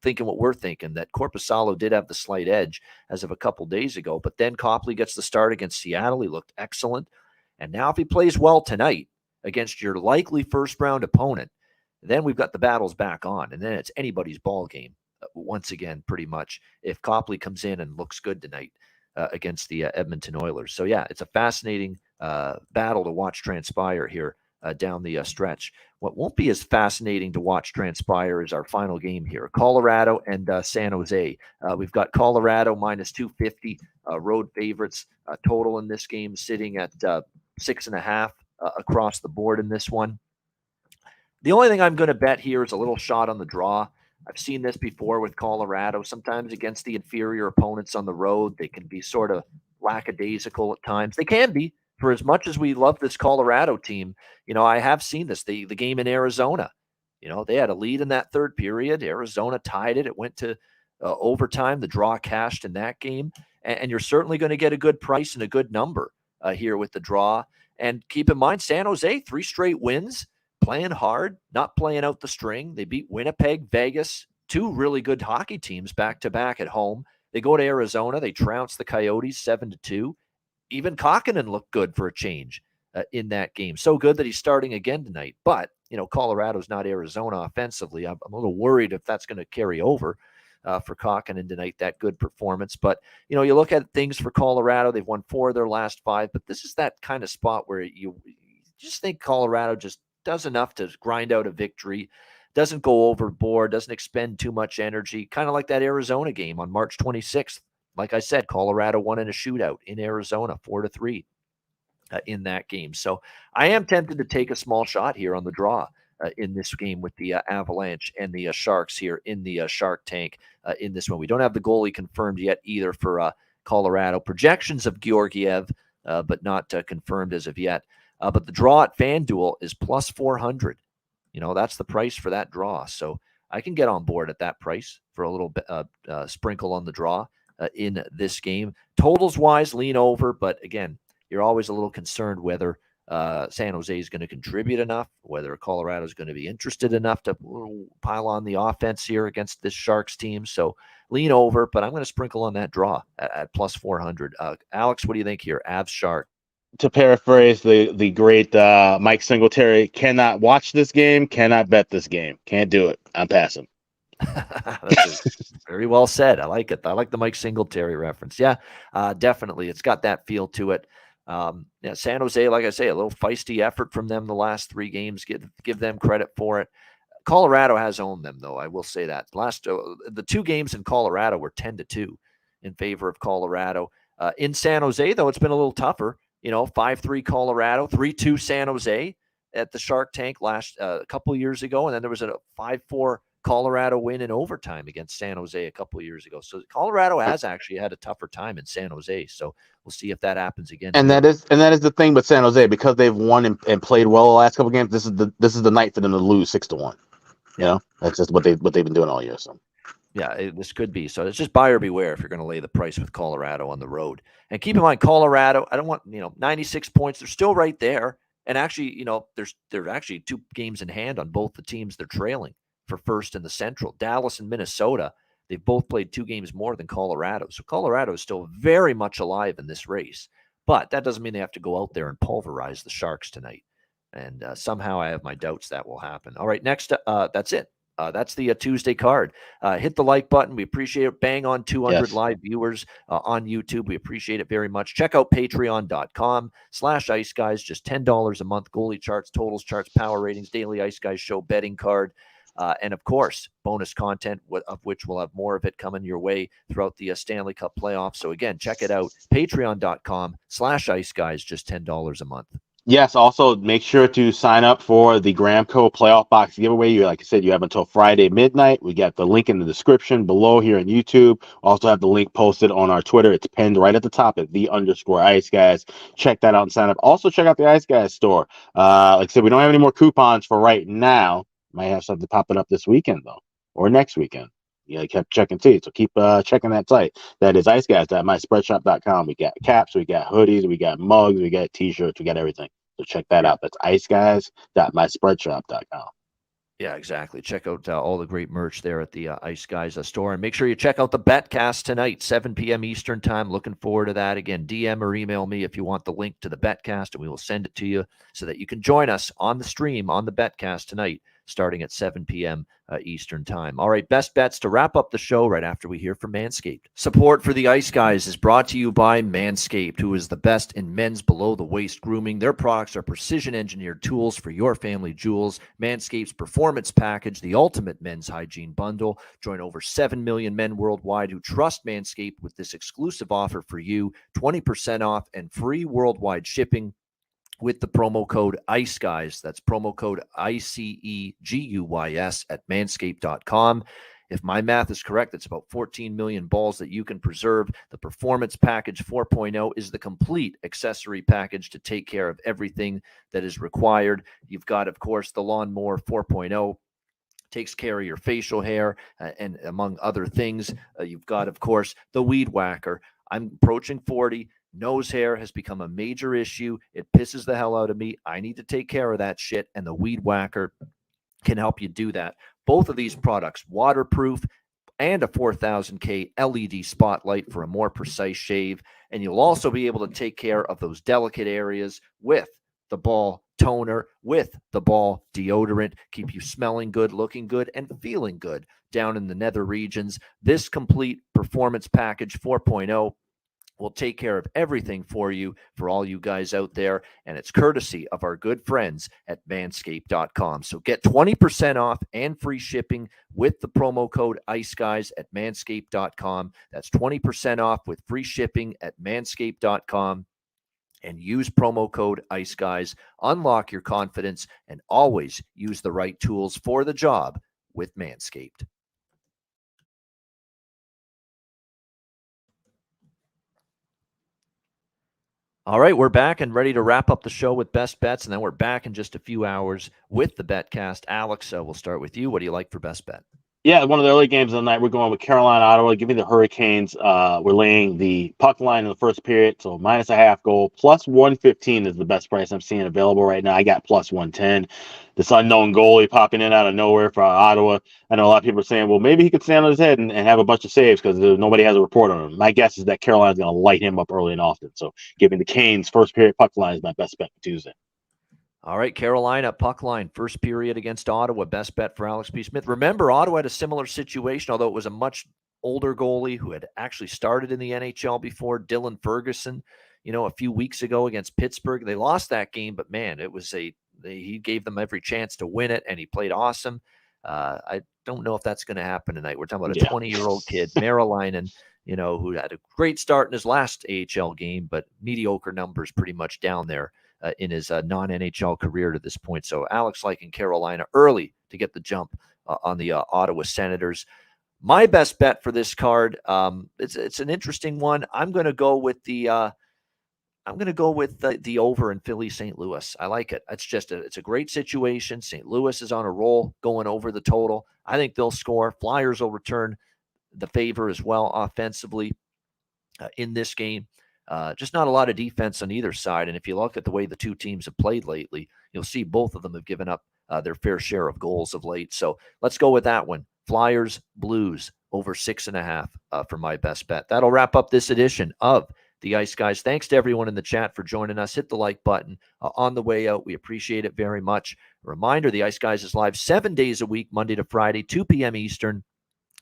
thinking what we're thinking, that Korpisalo did have the slight edge as of a couple days ago. But then Copley gets the start against Seattle. He looked excellent. And now if he plays well tonight against your likely first-round opponent, then we've got the battles back on. And then it's anybody's ball game once again, pretty much, if Copley comes in and looks good tonight against the Edmonton Oilers. So, yeah, it's a fascinating battle to watch transpire here down the stretch. What won't be as fascinating to watch transpire is our final game here, Colorado and San Jose. We've got Colorado minus 250 road favorites total in this game, sitting at 6.5 across the board in this one. The only thing I'm going to bet here is a little shot on the draw. I've seen this before with Colorado. Sometimes against the inferior opponents on the road, they can be sort of lackadaisical at times. They can be. For as much as we love this Colorado team, I have seen this. The game in Arizona, they had a lead in that third period. Arizona tied it. It went to overtime. The draw cashed in that game. And you're certainly going to get a good price and a good number here with the draw. And keep in mind, San Jose, 3 straight wins, playing hard, not playing out the string. They beat Winnipeg, Vegas, 2 really good hockey teams back-to-back at home. They go to Arizona. They trounce the Coyotes 7-2. Even Kokkonen looked good for a change in that game. So good that he's starting again tonight. But, Colorado's not Arizona offensively. I'm a little worried if that's going to carry over. for Kraken tonight, that good performance. But, you look at things for Colorado, they've won 4 of their last 5, but this is that kind of spot where you just think Colorado just does enough to grind out a victory, doesn't go overboard, doesn't expend too much energy, kind of like that Arizona game on March 26th. Like I said, Colorado won in a shootout in Arizona, 4-3 in that game. So I am tempted to take a small shot here on the draw in this game with the Avalanche and the Sharks here in the Shark Tank in this one. We don't have the goalie confirmed yet either for Colorado. Projections of Georgiev, but not confirmed as of yet. But the draw at FanDuel is plus 400. That's the price for that draw. So I can get on board at that price for a little bit sprinkle on the draw in this game. Totals wise, lean over, but again, you're always a little concerned whether San Jose is going to contribute enough, whether Colorado is going to be interested enough to pile on the offense here against this Sharks team. So lean over, but I'm going to sprinkle on that draw at plus 400. Alex, what do you think here? Avs Shark. To paraphrase the great Mike Singletary, cannot watch this game, cannot bet this game. Can't do it. I'm passing. Very well said. I like it. I like the Mike Singletary reference. Yeah, definitely. It's got that feel to it. San Jose, like I say, a little feisty effort from them the last 3 games. Give them credit for it. Colorado has owned them, though. I will say that. The 2 games in Colorado were 10-2 in favor of Colorado. In San Jose, though, it's been a little tougher. 5-3 Colorado, 3-2 San Jose at the Shark Tank a couple of years ago, and then there was a 5-4 Colorado win in overtime against San Jose a couple of years ago. So Colorado has actually had a tougher time in San Jose. So we'll see if that happens again. And that is the thing with San Jose, because they've won and played well the last couple of games. This is the night for them to lose 6-1. That's just what they've been doing all year. So. Yeah, this could be. So it's just buyer beware if you're going to lay the price with Colorado on the road. And keep in mind, Colorado, I don't want, 96 points. They're still right there. And actually, they're actually 2 games in hand on both the teams they're trailing for first in the Central. Dallas and Minnesota, they've both played 2 games more than Colorado. So Colorado is still very much alive in this race. But that doesn't mean they have to go out there and pulverize the Sharks tonight. And somehow I have my doubts that will happen. All right, next, that's it. That's the Tuesday card. Hit the like button. We appreciate it. Bang on 200 live viewers on YouTube. We appreciate it very much. Check out patreon.com/Ice Guys. Just $10 a month. Goalie charts, totals charts, power ratings, daily Ice Guys show betting card. And of course, bonus content, of which we'll have more of it coming your way throughout the Stanley Cup playoffs. So again, check it out. Patreon.com/Ice Guys. Just $10 a month. Yes, also make sure to sign up for the GramCo playoff box giveaway. Like I said, you have until Friday midnight. We got the link in the description below here on YouTube. Also have the link posted on our Twitter. It's pinned right at the top at _Ice Guys. Check that out and sign up. Also check out the Ice Guys store. Like I said, we don't have any more coupons for right now. Might have something popping up this weekend though, or next weekend. Kept checking too. So keep checking that site. That is iceguys.myspreadshop.com. We got caps, we got hoodies, we got mugs, we got t-shirts, we got everything. So check that out. That's iceguys.myspreadshop.com. Yeah, exactly. Check out all the great merch there at the Ice Guys store. And make sure you check out the Betcast tonight, 7 p.m. Eastern time. Looking forward to that. Again, DM or email me if you want the link to the Betcast, and we will send it to you so that you can join us on the stream on the Betcast tonight, starting at 7 p.m. Eastern time. All right, best bets to wrap up the show right after we hear from Manscaped. Support for the Ice Guys is brought to you by Manscaped, who is the best in men's below-the-waist grooming. Their products are precision-engineered tools for your family jewels. Manscaped's Performance Package, the ultimate men's hygiene bundle. Join over 7 million men worldwide who trust Manscaped with this exclusive offer for you, 20% off and free worldwide shipping with the promo code ICE Guys. That's promo code ICEGUYS at manscaped.com. If my math is correct, it's about 14 million balls that you can preserve. The Performance Package 4.0 is the complete accessory package to take care of everything that is required. You've got, of course, the Lawnmower 4.0. Takes care of your facial hair and among other things. You've got, of course, the Weed Whacker. I'm approaching 40. Nose hair has become a major issue. It pisses the hell out of me. I need to take care of that shit, and the Weed Whacker can help you do that. Both of these products, waterproof and a 4000K LED spotlight for a more precise shave. And you'll also be able to take care of those delicate areas with the ball toner, with the ball deodorant, keep you smelling good, looking good, and feeling good down in the nether regions. This complete performance package 4.0 will take care of everything for you, for all you guys out there, and it's courtesy of our good friends at manscaped.com. So get 20% off and free shipping with the promo code IceGuys at manscaped.com. That's 20% off with free shipping at manscaped.com. And use promo code IceGuys. Unlock your confidence and always use the right tools for the job with Manscaped. All right, we're back and ready to wrap up the show with best bets, and then we're back in just a few hours with the BetCast. Alex, we'll start with you. What do you like for best bet? Yeah, one of the early games of the night, we're going with Carolina, Ottawa. Give me the Hurricanes. We're laying the puck line in the first period, so minus a half goal. Plus 115 is the best price I'm seeing available right now. I got plus 110. This unknown goalie popping in out of nowhere for Ottawa. I know a lot of people are saying, well, maybe he could stand on his head and have a bunch of saves because nobody has a report on him. My guess is that Carolina's going to light him up early and often. So give me the Canes first period puck line is my best bet for Tuesday. All right, Carolina, puck line, first period against Ottawa, best bet for Alex P. Smith. Remember, Ottawa had a similar situation, although it was a much older goalie who had actually started in the NHL before, Dylan Ferguson, a few weeks ago against Pittsburgh. They lost that game, but man, he gave them every chance to win it, and he played awesome. I don't know if that's going to happen tonight. We're talking about a 20-year-old kid, Marilainen, who had a great start in his last AHL game, but mediocre numbers pretty much down there in his non-NHL career to this point. So Alex liking Carolina early to get the jump on the Ottawa Senators. My best bet for this card, it's an interesting one. I'm going to go with the over in Philly St. Louis. I like it. It's a great situation. St. Louis is on a roll, going over the total. I think they'll score. Flyers will return the favor as well offensively in this game. Just not a lot of defense on either side. And if you look at the way the two teams have played lately, you'll see both of them have given up their fair share of goals of late. So let's go with that one. Flyers, Blues, over 6.5 for my best bet. That'll wrap up this edition of the Ice Guys. Thanks to everyone in the chat for joining us. Hit the like button on the way out. We appreciate it very much. A reminder, the Ice Guys is live 7 days a week, Monday to Friday, 2 p.m. Eastern.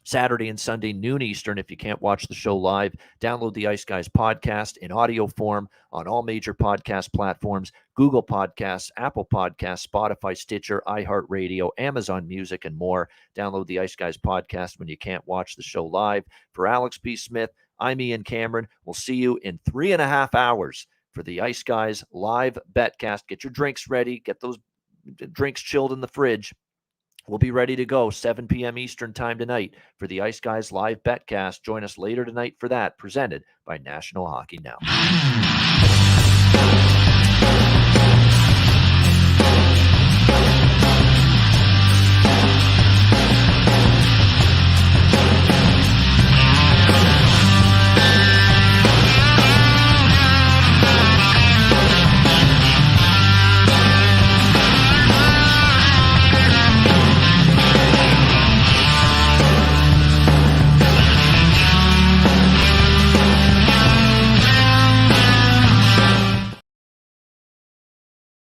Saturday and Sunday, noon Eastern. If you can't watch the show live, download the Ice Guys podcast in audio form on all major podcast platforms: Google Podcasts, Apple Podcasts, Spotify, Stitcher, iHeartRadio, Amazon Music, and more. Download the Ice Guys podcast when you can't watch the show live. For Alex P. Smith, I'm Ian Cameron. We'll see you in 3.5 hours for the Ice Guys live betcast. Get your drinks ready. Get those drinks chilled in the fridge. We'll be ready to go 7 p.m. Eastern time tonight for the Ice Guys live betcast. Join us later tonight for that, presented by National Hockey Now.